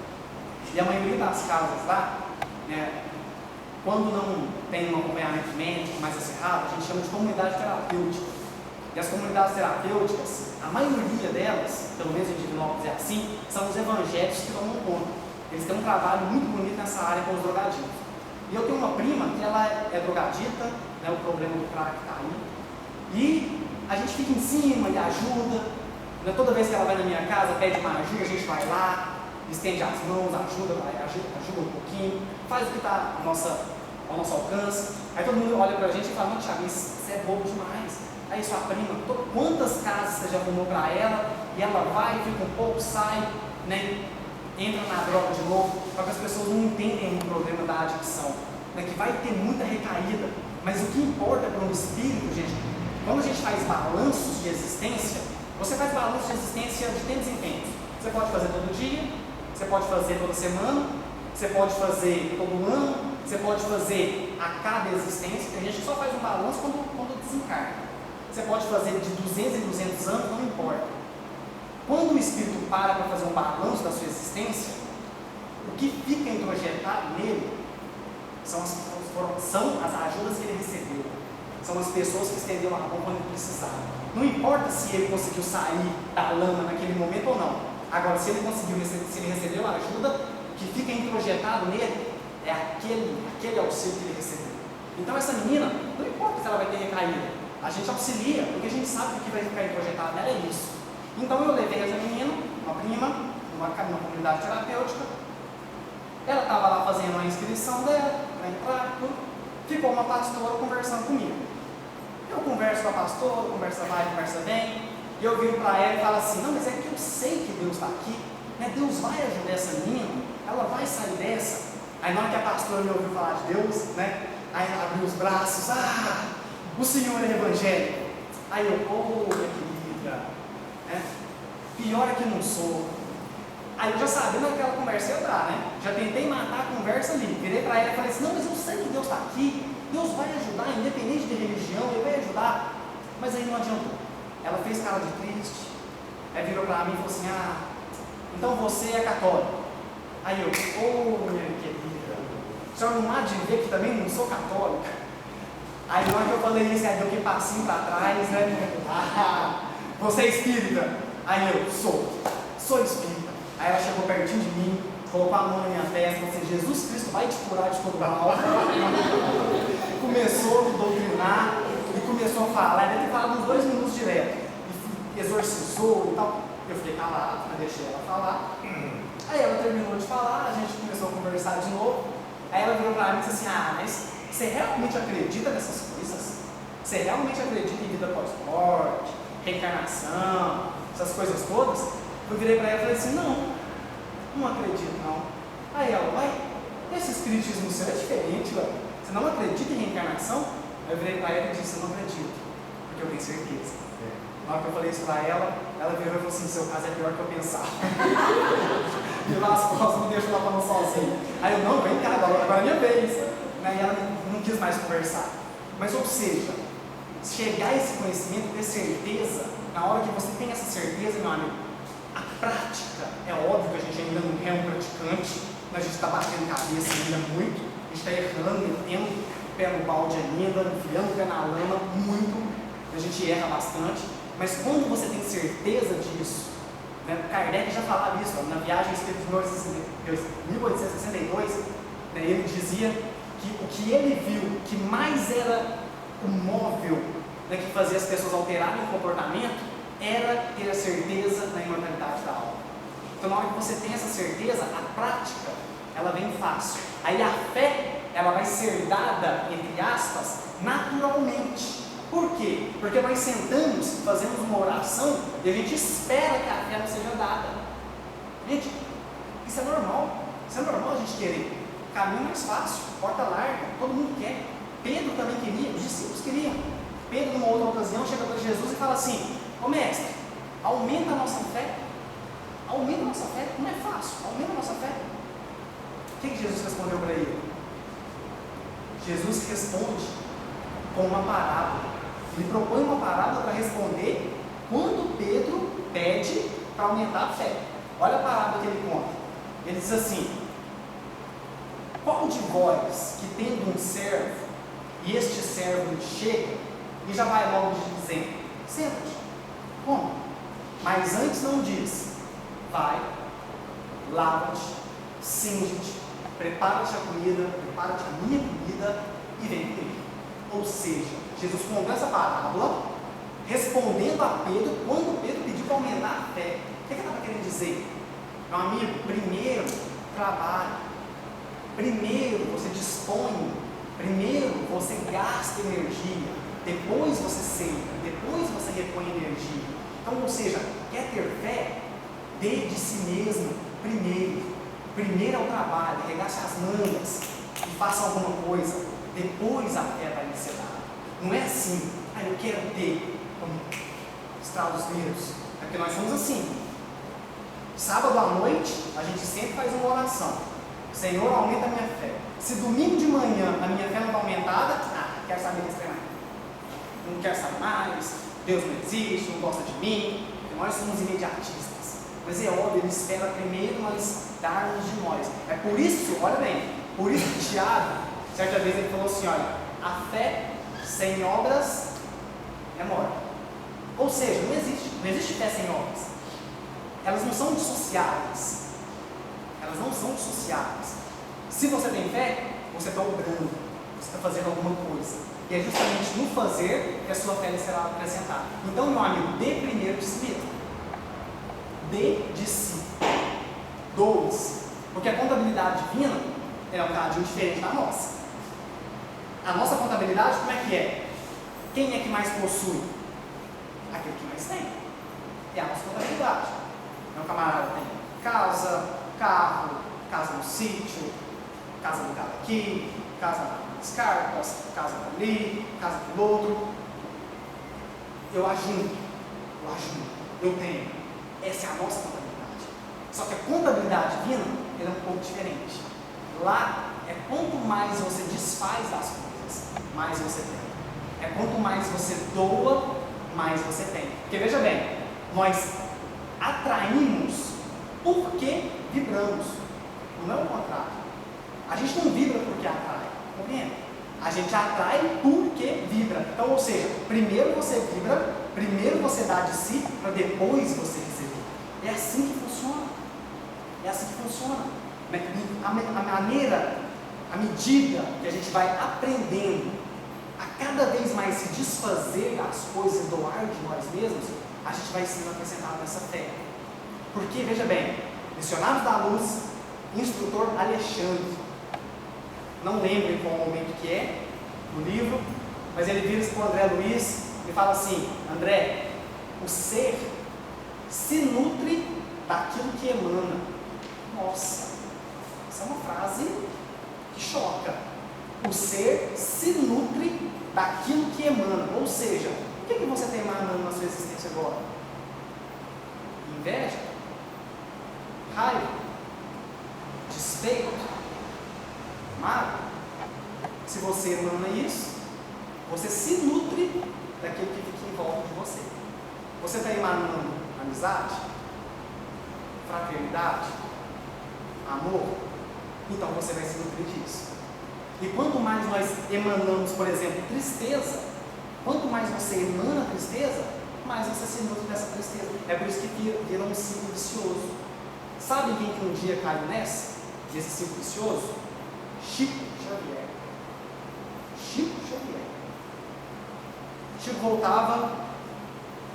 E a maioria das casas lá, né, quando não tem um acompanhamento médico mais acirrado, a gente chama de comunidade terapêutica. E as comunidades terapêuticas, a maioria delas, pelo menos em Divinópolis é assim, são os evangélicos que tomam conta. Eles têm um trabalho muito bonito nessa área com os drogaditos. E eu tenho uma prima que ela é drogadita, né, o problema do crack está aí. E a gente fica em cima e ajuda. Né, toda vez que ela vai na minha casa, pede uma ajuda, a gente vai lá, estende as mãos, ajuda um pouquinho, faz o que está ao nosso alcance. Aí todo mundo olha pra gente e fala, não, Thiago, isso é bobo demais. Aí sua prima, quantas casas você já arrumou para ela, e ela vai, fica um pouco, sai, né, entra na droga de novo, porque as pessoas não entendem o problema da adicção, né, que vai ter muita recaída, mas o que importa para um espírito, gente, quando a gente faz balanços de existência, você faz balanço de existência de tempos em tempos. Você pode fazer todo dia, você pode fazer toda semana, você pode fazer todo ano, você pode fazer a cada existência. Tem gente que só faz um balanço quando desencarna. Você pode fazer de 200 em 200 anos, não importa. Quando o espírito para fazer um balanço da sua existência, o que fica introjetado nele são as ajudas que ele recebeu. São as pessoas que estenderam a mão quando ele precisava. Não importa se ele conseguiu sair da lama naquele momento ou não. Agora, se ele recebeu a ajuda, o que fica introjetado nele é aquele auxílio que ele recebeu. Então essa menina, não importa se ela vai ter recaída, a gente auxilia, porque a gente sabe que o que vai ficar introjetado nela é isso. Então eu levei essa menina, uma prima, numa comunidade terapêutica. Ela estava lá fazendo a inscrição dela, para entrar, tudo. Ficou uma pastora conversando comigo. Eu converso com a pastora, conversa vai, conversa vem. E eu viro para ela e falo assim, não, mas é que eu sei que Deus está aqui, né? Deus vai ajudar essa menina, ela vai sair dessa. Aí na hora que a pastora me ouviu falar de Deus, né? Aí ela abriu os braços, o Senhor é evangélico. Aí eu, minha querida, né? Pior é que não sou. Aí eu já sabendo que aquela conversa ia dar, né? Já tentei matar a conversa ali. Virei para ela e falei assim, não, mas eu sei que Deus está aqui, Deus vai ajudar, independente de religião, Ele vai ajudar. Mas aí não adiantou. Ela fez cara de triste, aí virou para mim e falou assim, então você é católico. Aí eu, minha querida, a senhora não há de ver que também não sou católica. Aí na hora que eu falei isso, aí deu aquele passinho para trás, né? Você é espírita? Aí eu, sou espírita. Aí ela chegou pertinho de mim, colocou a mão na minha testa e falou assim, Jesus Cristo vai te curar de todo mal. Começou a me doutrinar e começou a falar, deve ter falado uns 2 minutos direto. E exorcizou e tal. Eu fiquei calado, mas deixei ela falar. Aí ela terminou de falar, a gente começou a conversar de novo. Aí ela virou para mim e disse assim, mas você realmente acredita nessas coisas? Você realmente acredita em vida pós-morte, reencarnação, essas coisas todas? Eu virei para ela e falei assim, não acredito não. Aí ela, esse espiritismo seu é diferente, ué. Você não acredita em reencarnação? Eu virei para ela e disse, eu não acredito, porque eu tenho certeza. Na hora que eu falei isso para ela virou e falou assim, seu caso é pior que eu pensava. Virou as costas, me deixou lá falando sozinho. Aí eu, não, vem cá, agora é minha vez. E ela não quis mais conversar. Mas, ou seja, chegar a esse conhecimento, ter certeza, na hora que você tem essa certeza, meu amigo, a prática, é óbvio que a gente ainda não é um praticante, a gente está batendo cabeça ainda muito, a gente está errando, metendo, pé no balde ainda, enfiando o pé na lama, muito, a gente erra bastante, mas quando você tem certeza disso, né, Kardec já falava isso, na viagem Espírito de 1862, né, ele dizia que o que ele viu que mais era o móvel, né, que fazia as pessoas alterarem o comportamento, era ter a certeza da imortalidade da alma. Então, na hora que você tem essa certeza, a prática, ela vem fácil. Aí a fé, ela vai ser dada, entre aspas, naturalmente. Por quê? Porque nós sentamos, fazemos uma oração e a gente espera que a fé não seja dada. Gente, isso é normal. Isso é normal a gente querer. Caminho mais fácil, porta larga, todo mundo quer. Pedro também queria, os discípulos queriam. Pedro, numa outra ocasião, chega para Jesus e fala assim: ô mestre, aumenta a nossa fé. Aumenta a nossa fé, não é fácil, aumenta a nossa fé. O que Jesus respondeu para ele? Jesus responde com uma parábola. Ele propõe uma parábola para responder quando Pedro pede para aumentar a fé. Olha a parábola que ele conta. Ele diz assim: qual de vós que tendo um servo, e este servo chega e já vai logo dizendo: senta-te, come. Mas antes não diz: vai, lava-te, cinge-te, prepara-te a comida, prepara-te a minha comida e vem comigo. Ou seja, Jesus contou essa parábola respondendo a Pedro quando Pedro pediu para aumentar a fé. O que ele estava querendo dizer? Meu amigo, primeiro trabalhe, primeiro você dispõe, primeiro você gasta energia, depois você senta, depois você repõe energia. Então, ou seja, quer ter fé? Dê de si mesmo primeiro. Primeiro é o trabalho, regace as mangas e faça alguma coisa. Depois a fé vai lhe ser dada. Não é assim: eu quero ter, como estrala os dedos. É porque nós somos assim. Sábado à noite, a gente sempre faz uma oração: Senhor, aumenta a minha fé. Se domingo de manhã a minha fé não está aumentada, quero saber desse trem mais. Não quero saber mais, Deus não existe, não gosta de mim, porque nós somos imediatistas. Mas é óbvio, ele espera primeiro nós darmos de nós. É por isso, olha bem, por isso que Tiago, certa vez ele falou assim: olha, a fé sem obras é morta. Ou seja, não existe fé sem obras. Elas não são dissociáveis. Elas não são dissociáveis. Se você tem fé, você está obrando, você está fazendo alguma coisa. E é justamente no fazer que a sua fé será acrescentada. Então, meu amigo, dê primeiro de si mesmo. Dê de si. Doe-se. Porque a contabilidade divina é um bocadinho diferente da nossa. A nossa contabilidade, como é que é? Quem é que mais possui? Aquele que mais tem. É a nossa contabilidade. Meu camarada tem casa, carro, casa no sítio, casa alugada aqui, casa nas cartas, casa ali, casa do outro. Eu ajudo, eu tenho. Essa é a nossa contabilidade. Só que a contabilidade divina é um pouco diferente. Lá é quanto mais você desfaz das coisas, mais você tem. É quanto mais você doa, mais você tem. Porque veja bem, nós atraímos porque vibramos. Não é o contrário. A gente não vibra porque atrai, compreende? A gente atrai porque vibra. Então, ou seja, primeiro você vibra, primeiro você dá de si, para depois você receber. É assim que funciona. É assim que funciona. A maneira, a medida que a gente vai aprendendo a cada vez mais se desfazer das coisas e doar de nós mesmos, a gente vai sendo acrescentado nessa fé. Porque, veja bem, Missionários da Luz, instrutor Alexandre, não lembro em qual momento que é, no livro, mas ele vira para o André Luiz e fala assim: André, o ser se nutre daquilo que emana. Nossa, essa é uma frase que choca. O ser se nutre daquilo que emana. Ou seja, o que você tem emanando na sua existência agora? Inveja? Raiva? Despeito? Mágoa? Se você emana isso, você se nutre daquilo que fica em volta de você. Você está emanando amizade? Fraternidade? Amor? Então você vai se nutrir disso. E quanto mais nós emanamos, por exemplo, tristeza, quanto mais você emana tristeza, mais você se nutre dessa tristeza. É por isso que vira um ciclo vicioso. Sabe quem que um dia caiu nesse ciclo vicioso? Chico Xavier. Chico Xavier. Chico voltava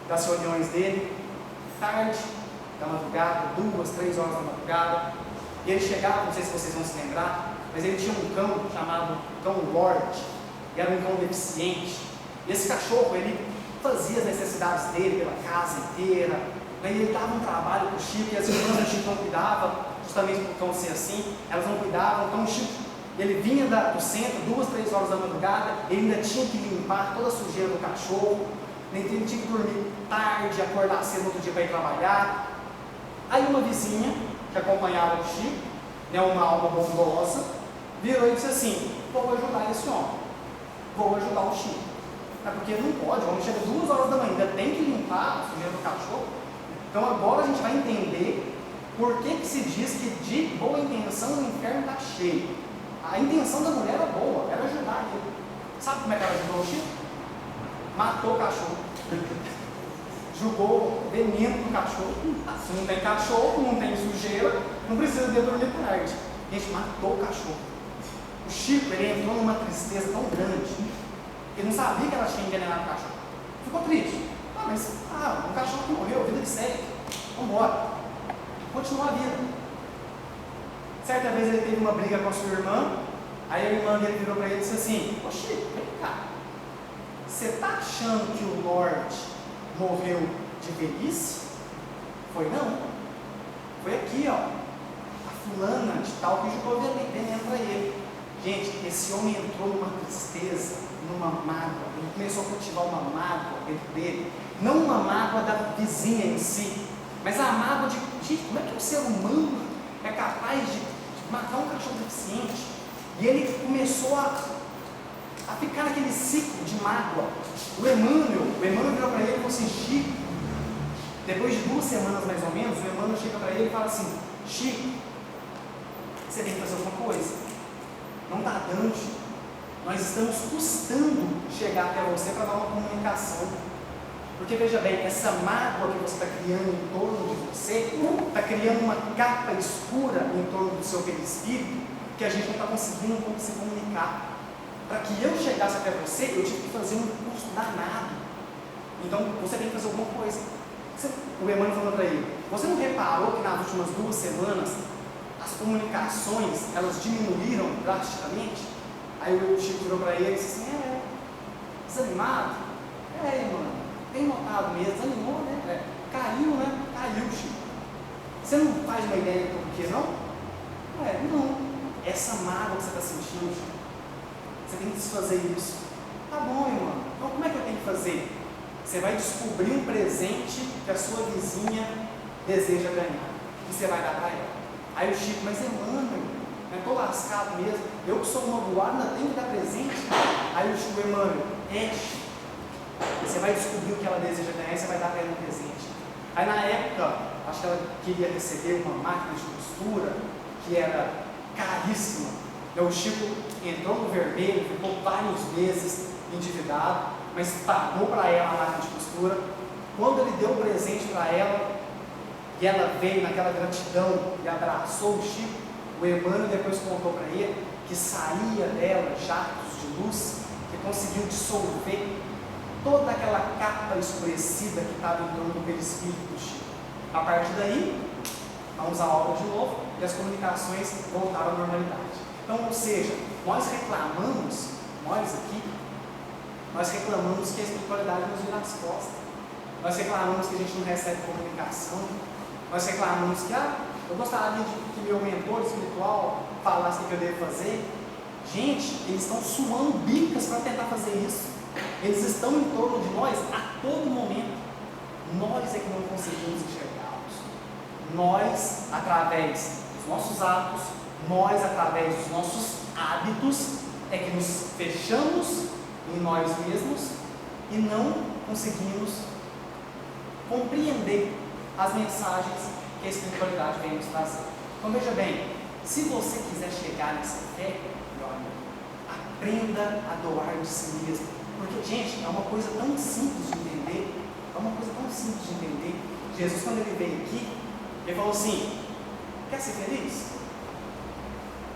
das reuniões dele, tarde da madrugada, 2, 3 horas da madrugada, e ele chegava, não sei se vocês vão se lembrar, mas ele tinha um cão chamado cão Lorde, e era um cão deficiente. E esse cachorro, ele fazia as necessidades dele pela casa inteira, né? E ele dava um trabalho para o Chico, e as irmãs do Chico não cuidavam, justamente por cão ser assim, elas não cuidavam. Então o Chico, ele vinha do centro, 2, 3 horas da madrugada, ele ainda tinha que limpar toda a sujeira do cachorro, ele tinha que dormir tarde, acordar cedo no outro dia para ir trabalhar. Aí uma vizinha, que acompanhava o Chico, né, uma alma bondosa, virou e disse assim: vou ajudar esse homem, vou ajudar o Chico. É porque não pode, o homem chega 2 horas da manhã, ainda tem que limpar a sujeira do cachorro. Então agora a gente vai entender por que se diz que de boa intenção o inferno está cheio. A intenção da mulher era boa, era ajudar ele. Sabe como é que ela ajudou o Chico? Matou o cachorro. Jogou veneno no cachorro. Se não tem cachorro, não tem sujeira, não precisa de dormir tarde. A gente matou o cachorro. O Chico, ele entrou numa tristeza tão grande, ele não sabia que ela tinha envenenado o cachorro. Ficou triste. Mas um cachorro que morreu, vida que segue. Vamos embora. Continua a vida. Certa vez ele teve uma briga com a sua irmã, aí a irmã dele virou para ele e disse assim: ô Chico, vem cá, você está achando que o Lorde morreu de velhice? Foi não. Foi aqui, ó, a fulana de tal que jogou veneno para ele. Gente, esse homem entrou numa tristeza, numa mágoa, ele começou a cultivar uma mágoa dentro dele, não uma mágoa da vizinha em si, mas a mágoa de, gente, como é que um ser humano é capaz de matar um cachorro deficiente? E ele começou a ficar naquele ciclo de mágoa. O Emmanuel virou para ele e falou assim: Chico, depois de 2 semanas mais ou menos, o Emmanuel chega para ele e fala assim: Chico, você tem que fazer alguma coisa, não está dando, Chico. Nós estamos custando chegar até você para dar uma comunicação. Porque veja bem, essa mágoa que você está criando em torno de você, está criando uma capa escura em torno do seu perispírito, que a gente não está conseguindo se comunicar. Para que eu chegasse até você, eu tive que fazer um curso danado. Então você tem que fazer alguma coisa. O Emmanuel falou para ele: você não reparou que nas últimas 2 semanas as comunicações elas diminuíram drasticamente? Aí o Chico virou para ele e disse assim: desanimado? Mano, tem notado mesmo, desanimou, né? Caiu, né? Caiu, Chico. Você não faz uma ideia do porquê, não? Não. Essa mágoa que você está sentindo, Chico, você tem que desfazer isso. Tá bom, irmão. Então como é que eu tenho que fazer? Você vai descobrir um presente que a sua vizinha deseja ganhar, e você vai dar para ela. Aí o Chico: mas Emmanuel, eu estou lascado mesmo, eu que sou magoado, ainda tenho que dar presente. Aí o Chico: Emmanuel, Chico, você vai descobrir o que ela deseja ganhar e você vai dar para ela um presente. Aí na época, acho que ela queria receber uma máquina de costura que era caríssima. Então o Chico entrou no vermelho, ficou vários meses endividado, mas pagou para ela a máquina de costura. Quando ele deu o presente para ela, e ela veio naquela gratidão e abraçou o Chico, o Emmanuel depois contou para ele que saía dela jatos de luz que conseguiu dissolver toda aquela capa escurecida que estava em torno do perispírito do Chico. A partir daí, vamos à aula de novo e as comunicações voltaram à normalidade. Então, ou seja, nós reclamamos que a espiritualidade nos vira as costas, nós reclamamos que a gente não recebe comunicação, nós reclamamos que eu gostaria de que meu mentor espiritual falasse o que eu devo fazer. Gente, eles estão suando bicas para tentar fazer isso. Eles estão em torno de nós a todo momento. Nós é que não conseguimos enxergá-los. Nós, através dos nossos atos, nós, através dos nossos hábitos, é que nos fechamos em nós mesmos e não conseguimos compreender as mensagens que a espiritualidade vem nos trazer. Então veja bem, se você quiser chegar nessa fé, meu amigo, Aprenda a doar de si mesmo. Porque, gente, é uma coisa tão simples de entender. É uma coisa tão simples de entender. Jesus, quando ele veio aqui, ele falou assim: quer ser feliz?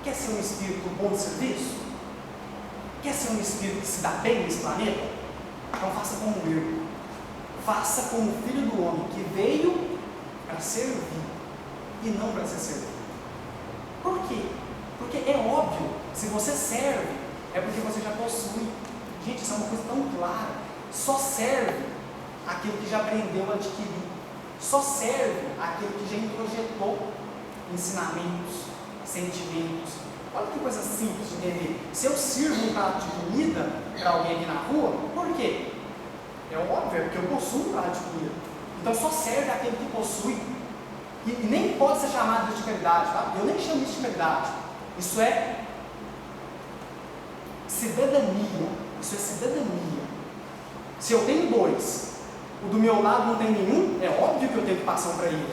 Quer ser um espírito bom de serviço? Quer ser um espírito que se dá bem nesse planeta? Então faça como eu. Faça como o Filho do Homem, que veio para servir e não para ser servido. Por quê? Porque é óbvio, se você serve, é porque você já possui. Gente, isso é uma coisa tão clara. Só serve aquele que já aprendeu a adquirir. Só serve aquele que já introjetou ensinamentos, sentimentos. Olha que coisa simples de entender. Se eu sirvo um prato de comida para alguém aqui na rua, por quê? É óbvio, é porque eu possuo um prato de comida. Então só serve aquele que possui. E nem pode ser chamado de caridade, tá? Eu nem chamo isso de caridade. Isso é cidadania. Isso é cidadania. Se eu tenho dois, o do meu lado não tem nenhum, é óbvio que eu tenho que passar um para ele.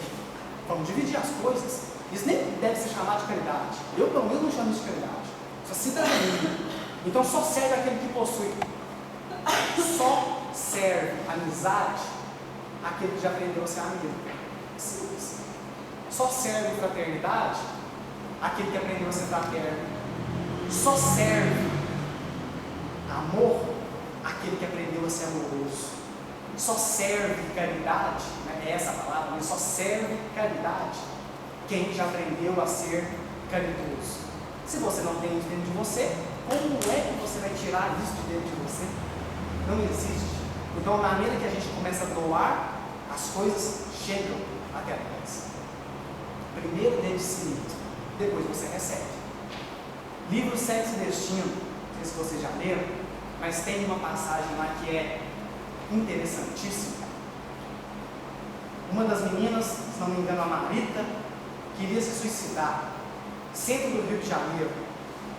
Vamos dividir as coisas. Isso nem deve ser chamado de caridade. Eu, pelo menos, não chamo isso de caridade. Isso é cidadania. Então só serve aquele que possui. Só serve amizade aquele que já aprendeu a ser amigo. Simples. Só serve fraternidade aquele que aprendeu a ser fraterno. Só serve amor aquele que aprendeu a ser amoroso. Só serve caridade, né? É essa a palavra, mas só serve caridade quem já aprendeu a ser caridoso. Se você não tem isso dentro de você, como é que você vai tirar isso de dentro de você? Não existe. Então, a maneira que a gente começa a doar, as coisas chegam até nós. Primeiro dê de si mesmo, depois você recebe. Livro Sexo e Destino, não sei se vocês já leram, mas tem uma passagem lá que é interessantíssima. Uma das meninas, se não me engano, a Marita, queria se suicidar, centro do Rio de Janeiro.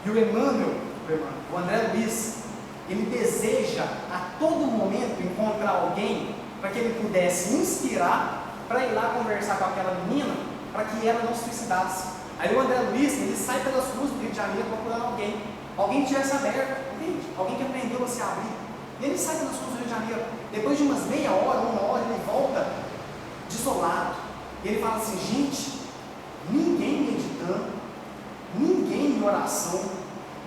E o André Luiz, ele deseja a todo momento encontrar alguém para que ele pudesse inspirar para ir lá conversar com aquela menina, para que ela não se suicidasse. Aí o André Luiz, ele sai pelas ruas do Rio de Janeiro procurando alguém que tivesse aberto, entende? Alguém que aprendeu a se abrir. E ele sai pelas ruas do Rio de Janeiro. Depois de umas meia hora, uma hora, ele volta desolado. E ele fala assim: gente, ninguém meditando, ninguém em oração,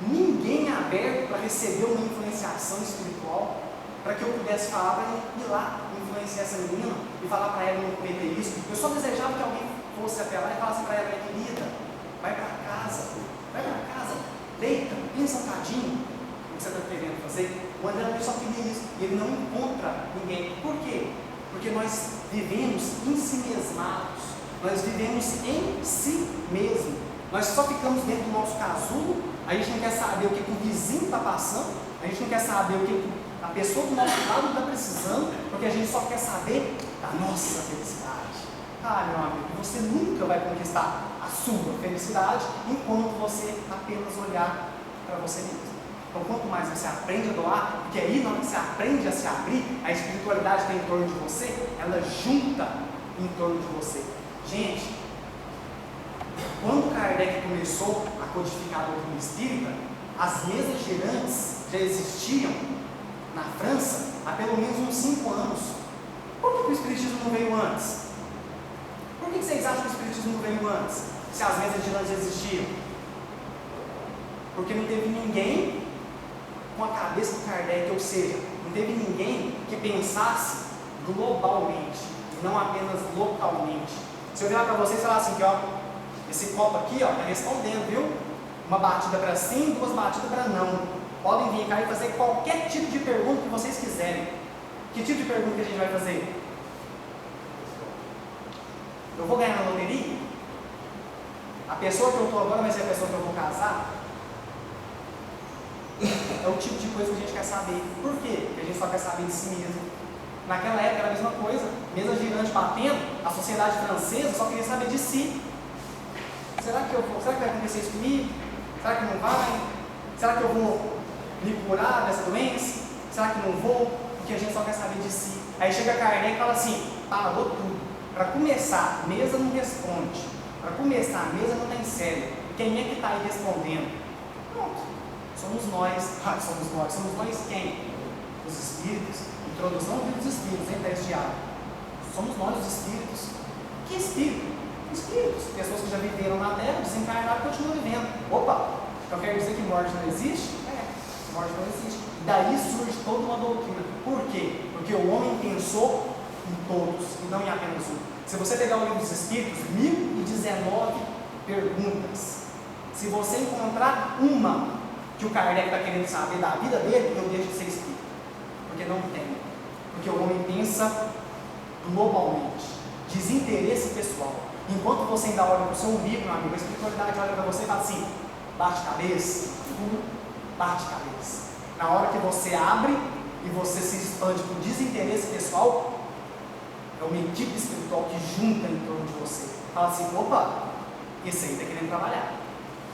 ninguém aberto para receber uma influenciação espiritual, para que eu pudesse falar para ir lá influenciar essa menina e falar para ela não cometer isso. Eu só desejava que alguém fosse até lá e falasse para ela: querida, vai para casa, deita, pensa um cadinho o que você está querendo fazer. O André Luiz só queria isso, e ele não encontra ninguém. Por quê? Porque nós vivemos em si mesmados, nós vivemos em si mesmo, nós só ficamos dentro do nosso casulo. A gente não quer saber o que o vizinho está passando, a gente não quer saber o que a pessoa do nosso lado está precisando, porque a gente só quer saber da nossa felicidade. Ah, meu amigo, você nunca vai conquistar a sua felicidade enquanto você apenas olhar para você mesmo. Então, quanto mais você aprende a doar, porque aí, na hora que você aprende a se abrir, a espiritualidade está em torno de você, ela junta em torno de você. Gente, quando Kardec começou a codificar a doutrina espírita, as mesas girantes já existiam na França há pelo menos uns 5 anos. Por que o Espiritismo não veio antes? Por que vocês acham que o Espiritismo não veio antes, se as mesas girantes já existiam? Porque não teve ninguém com a cabeça do Kardec, ou seja, não teve ninguém que pensasse globalmente, e não apenas localmente. Se eu virar para vocês e falar assim, que ó, esse copo aqui está respondendo, viu? Uma batida para sim, 2 batidas para não. Podem vir cá e fazer qualquer tipo de pergunta que vocês quiserem. Que tipo de pergunta que a gente vai fazer? Eu vou ganhar na loteria? A pessoa que eu estou agora vai ser a pessoa que eu vou casar? É o tipo de coisa que a gente quer saber. Por quê? Porque a gente só quer saber de si mesmo. Naquela época era a mesma coisa. Mesa girante batendo, a sociedade francesa só queria saber de si. Será que vai acontecer isso comigo? Será que não vai? Será que eu vou me curar dessa doença? Será que não vou? Porque a gente só quer saber de si. Aí chega Kardec e fala assim: parou tudo. Para começar, a mesa não responde. Para começar, a mesa não tem cérebro. Quem é que está aí respondendo? Pronto. Somos nós quem? Os espíritos. Introdução dos espíritos, hein, texto de Atos. Somos nós os espíritos. Que espírito? Espíritos. Pessoas que já viveram na Terra, desencarnaram e continuam vivendo. Opa! Então quer dizer que morte não existe? Morte não existe. E daí surge toda uma doutrina. Por quê? Porque o homem pensou em todos e não em apenas um. Se você pegar o livro dos Espíritos, 1019 perguntas. Se você encontrar uma que o Kardec está querendo saber da vida dele, eu deixo de ser espírito. Porque não tem. Porque o homem pensa globalmente. Desinteresse pessoal. Enquanto você ainda olha para o seu umbigo, meu amigo, a espiritualidade olha para você e fala assim: bate cabeça, bate cabeça. Na hora que você abre e você se expande por desinteresse pessoal, é uma equipe espiritual que junta em torno de você. Fala assim: opa, esse aí está querendo trabalhar.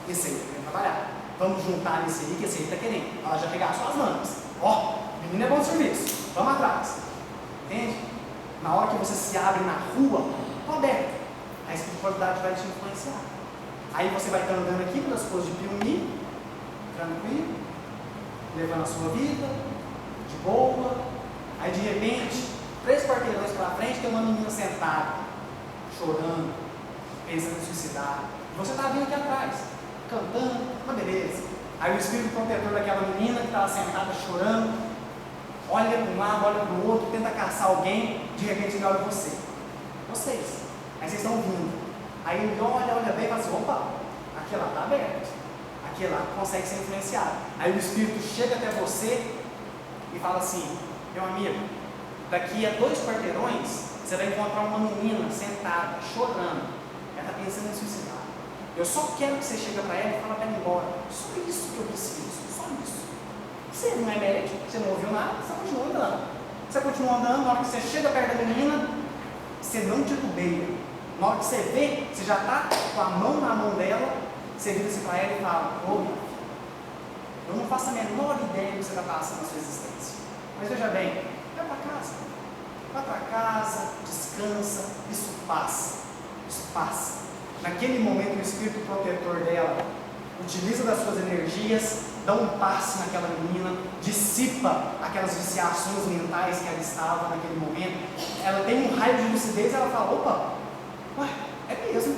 Esse aí está querendo trabalhar. Vamos juntar esse aí, que esse aí está querendo. Ela já pegar suas mangas. Ó, menino é bom de serviço. Vamos atrás. Entende? Na hora que você se abre na rua, está aberto. A espiritualidade vai te influenciar. Aí você vai estar andando aqui pelas coisas de Piumhi, tranquilo, levando a sua vida, de boa. Aí de repente, 3 quarteirões para frente, tem uma menina sentada, chorando, pensando em suicidar. E você está vindo aqui atrás, cantando, uma beleza. Aí o espírito protetor daquela menina que estava sentada chorando, olha para um lado, olha para o outro, tenta caçar alguém, de repente ele olha você. Vocês. Aí vocês estão vindo. Aí ele olha bem e fala assim: opa, aquele lá está aberto. Aquele lá consegue ser influenciado. Aí o espírito chega até você e fala assim: meu amigo, daqui a 2 quarteirões você vai encontrar uma menina sentada, chorando. Ela está pensando em suicidar. Eu só quero que você chegue para ela e fale para ela ir embora. Só isso que eu preciso, só isso. Você não é médico, você não ouviu nada, você continua andando. Você continua andando, na hora que você chega perto da menina, você não titubeia. Na hora que você vê, você já está com a mão na mão dela, você vira-se para ela e fala: ô, minha filha, eu não faço a menor ideia do que você está passando na sua existência. Mas veja bem, vai para casa. Vai para casa, descansa, isso passa. Isso passa. Naquele momento, o espírito protetor dela utiliza das suas energias, dá um passe naquela menina, dissipa aquelas viciações mentais que ela estava naquele momento. Ela tem um raio de lucidez e ela fala: opa, ué, é mesmo,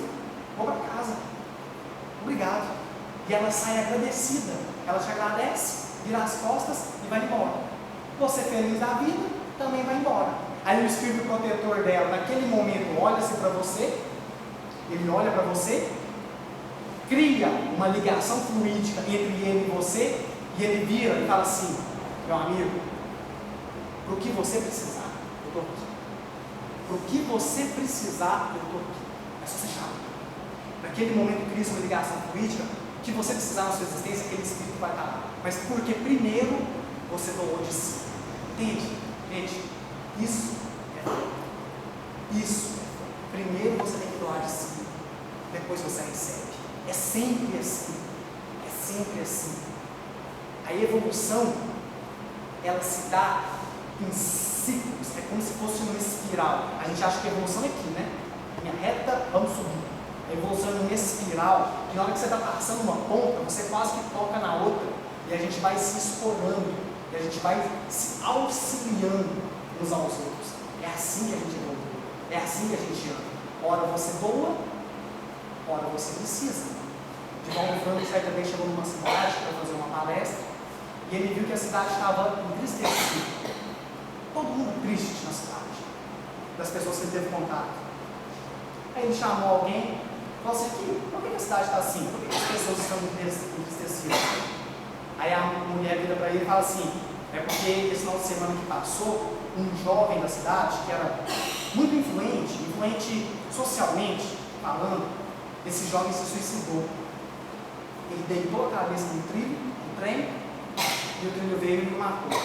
vou para casa, obrigado. E ela sai agradecida, ela te agradece, vira as costas e vai embora. Você feliz da vida, também vai embora. Aí o espírito protetor dela, naquele momento, olha-se para você, ele olha para você, cria uma ligação fluídica entre ele e você, e ele vira e fala assim: meu amigo, para o que você precisar, eu estou aqui. Para o que você precisar, eu estou aqui. É só você chamar. Naquele momento cria uma ligação fluídica, o que você precisar na sua existência, aquele espírito vai estar lá. Mas porque primeiro você doou de si. Entende? Gente, isso é fé. Isso é fé. Primeiro você tem que doar de si, depois você recebe. É sempre assim. É sempre assim. A evolução, ela se dá em ciclos. É como se fosse uma espiral. A gente acha que a evolução é aqui, né? Linha reta, vamos subir. A evolução é uma espiral, que na hora que você está passando uma ponta, você quase que toca na outra. E a gente vai se explorando. E a gente vai se auxiliando uns aos outros. É assim que a gente evolui. É assim que a gente anda. Ora você doa, ora você precisa. Divaldo Franco certa vez chegou numa cidade para fazer uma palestra e ele viu que a cidade estava entristecida. Todo mundo triste na cidade, das pessoas que ele teve contato. Aí ele chamou alguém e falou assim: por que a cidade está assim? Por que as pessoas estão entristecidas? Aí a mulher vira para ele e fala assim: é porque esse final de semana que passou, um jovem da cidade, que era muito influente socialmente falando, esse jovem se suicidou. Ele deitou a cabeça no trilho, no trem, e o trilho veio e o matou.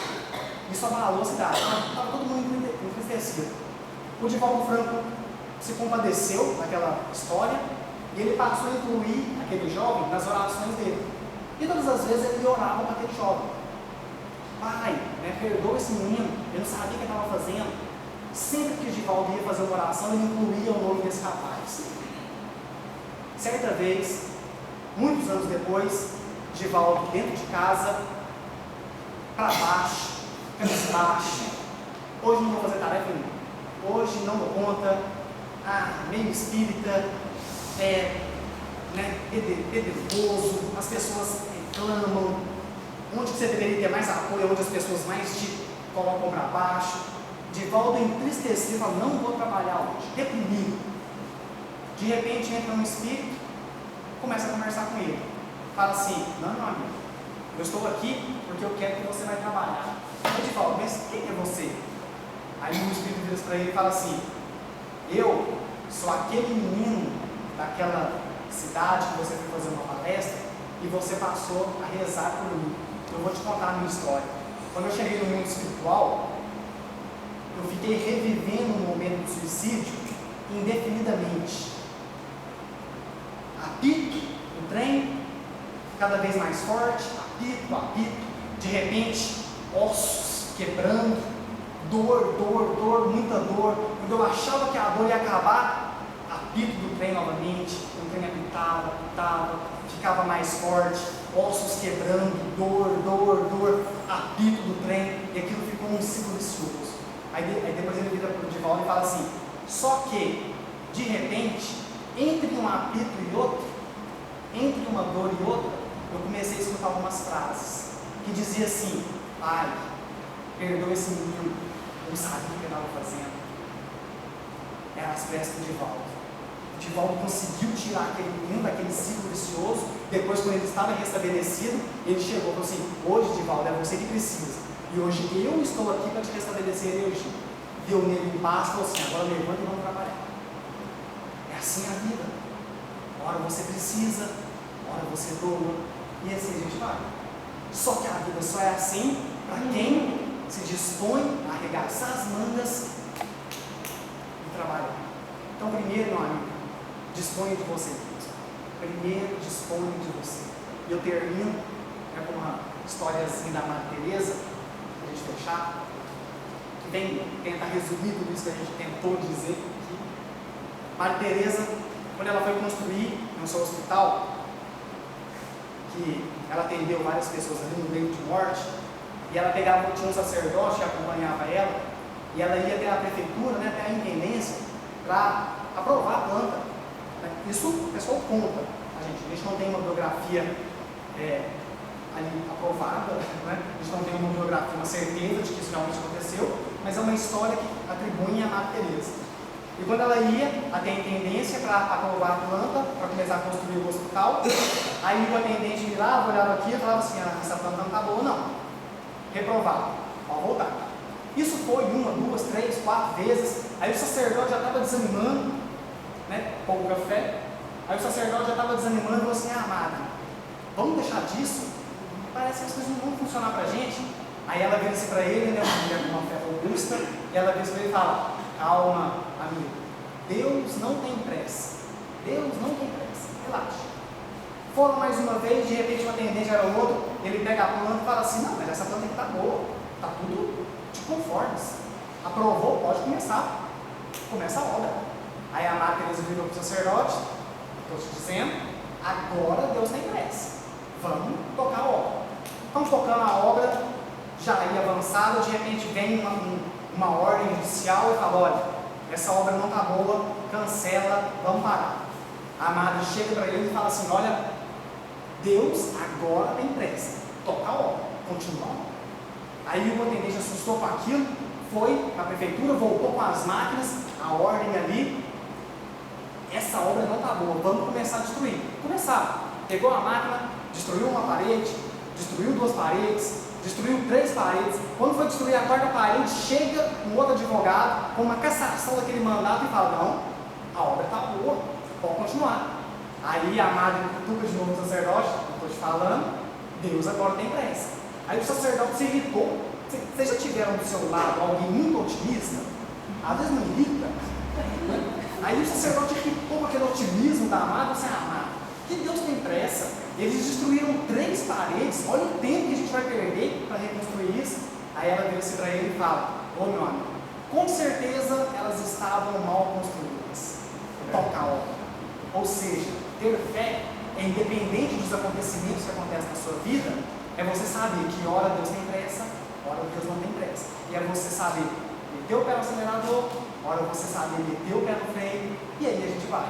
Isso abalou a cidade, estava todo mundo entristecido. O Divaldo Franco se compadeceu daquela história e ele passou a incluir aquele jovem nas orações dele. E todas as vezes ele orava para aquele jovem: pai, perdoa esse menino, eu não sabia o que ele estava fazendo. Sempre que o Divaldo ia fazer uma oração, ele incluía o nome desse rapaz. Certa vez, muitos anos depois, Divaldo dentro de casa, para baixo, cabisbaixo. Hoje não vou fazer tarefa nenhuma. Hoje não dou conta. Meio espírita, pedregoso, as pessoas reclamam. Onde você deveria ter mais apoio, onde as pessoas mais te colocam para baixo. Divaldo entristecido, fala, não vou trabalhar hoje, reprimido. De repente entra um espírito, começa a conversar com ele. Fala assim, não, meu amigo, eu estou aqui porque eu quero que você vai trabalhar. Eu Divaldo, mas quem é você? Aí o espírito vira para ele e fala assim, eu sou aquele menino daquela cidade que você foi fazer uma palestra e você passou a rezar por mim. Eu vou te contar a minha história. Quando eu cheguei no mundo espiritual, eu fiquei revivendo um momento de suicídio indefinidamente. Apito o trem, cada vez mais forte, apito, de repente, ossos quebrando, dor, muita dor. Quando eu achava que a dor ia acabar, apito do trem novamente, o trem apitava, ficava mais forte, ossos quebrando, dor, apito do trem, e aquilo ficou um ciclo vicioso. Aí depois ele vira para o Divaldo e fala assim, só que, de repente, entre um apito e outro, entre uma dor e outra, eu comecei a escutar algumas frases, que dizia assim, pai, perdoa esse menino, eu não sabia o que eu estava fazendo. Era as preces do Divaldo. O Divaldo conseguiu tirar aquele menino daquele ciclo vicioso. Depois, quando ele estava restabelecido, ele chegou e falou assim, hoje, Divaldo, é você que precisa. E hoje eu estou aqui para te restabelecer a energia. Deu nele um passo e falou assim, agora levanta e vamos trabalhar. É assim a vida. Ora você precisa, ora você doa. E assim a gente vai. Só que a vida só é assim para quem se dispõe a arregaçar as mangas e trabalhar. Então, primeiro, meu amigo, disponha de você mesmo. Primeiro, disponha de você. E eu termino com uma historiazinha da Madre Teresa, para a gente fechar, que vem tentar resumir tudo isso que a gente tentou dizer aqui. Madre Teresa, quando ela foi construir no seu hospital, que ela atendeu várias pessoas ali no leito de morte, e ela pegava, tinha um sacerdote que acompanhava ela, e ela ia até a prefeitura, até a intendência, para aprovar a planta. Isso o pessoal conta, a gente não tem uma biografia ali aprovada, né? A gente não tem uma biografia, uma certeza de que isso realmente aconteceu, mas é uma história que atribui a Madre Teresa. E quando ela ia até a intendência para aprovar a planta, para começar a construir o hospital, aí o atendente virava, olhava aqui e falava assim, essa planta não está boa não. Reprovado, pode voltar. Isso foi 1, 2, 3, 4 vezes. Aí o sacerdote já estava desanimando, pouco café. Aí o sacerdote já estava desanimando e falou assim, amada, vamos deixar disso? Parece que as coisas não vão funcionar para a gente. Aí ela vira-se para ele, uma mulher com uma fé robusta, e ela vira-se para ele e fala, calma, amigo, Deus não tem pressa. Deus não tem pressa, relaxa. Foram mais uma vez, de repente um atendente era o outro, ele pega a planta e fala assim, não, mas essa planta aqui está boa, está tudo de conformes. Aprovou, pode começar. Começa a obra. Aí a Madre Teresa virou para o sacerdote, estou te dizendo, agora Deus tem pressa. Vamos tocar a obra. Estamos tocando a obra, já ia avançada, de repente vem uma ordem judicial e fala, olha, essa obra não está boa, cancela, vamos parar. A Madre chega para ele e fala assim, olha, Deus agora tem pressa, toca a obra, continua a obra. Aí o atendente assustou com aquilo, foi na prefeitura, voltou com as máquinas, a ordem ali, essa obra não está boa, vamos começar a destruir. Começar, pegou a máquina, destruiu uma parede, destruiu 2 paredes, destruiu 3 paredes. Quando foi destruir a 4ª parede, chega um outro advogado com uma cassação daquele mandato e fala, não, a obra está boa, pode continuar. Aí a Madre cutuca de novo o sacerdote, estou te falando, Deus agora tem pressa. Aí o sacerdote se irritou. Vocês já tiveram do seu lado alguém muito otimista? Às vezes não irrita. Aí o sacerdote irritou com aquele otimismo da Madre, você amado, que Deus tem pressa. Eles destruíram 3 paredes, olha o tempo que a gente vai perder para reconstruir isso. Aí ela vira-se para ele e fala, ô meu amigo, com certeza elas estavam mal construídas. Toca a obra. Ou seja, ter fé independente dos acontecimentos que acontecem na sua vida, é você saber que hora Deus tem pressa, hora Deus não tem pressa. E é você saber meter o pé no acelerador, hora você saber meter o pé no freio, e aí a gente vai.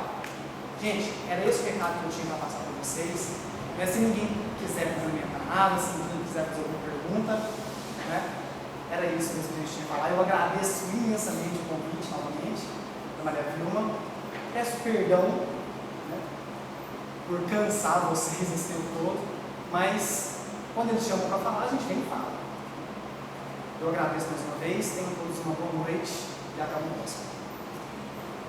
Gente, era esse o recado que eu tinha para passar para vocês. Mas se ninguém quiser complementar nada, se ninguém quiser fazer alguma pergunta, né? Era isso mesmo que a gente tinha que falar. Eu agradeço imensamente o convite novamente da Maria Vilma. Peço perdão, né, por cansar vocês esse tempo todo, mas quando eles chamam para falar, a gente vem e fala. Eu agradeço mais uma vez, tenham todos uma boa noite e até o próximo.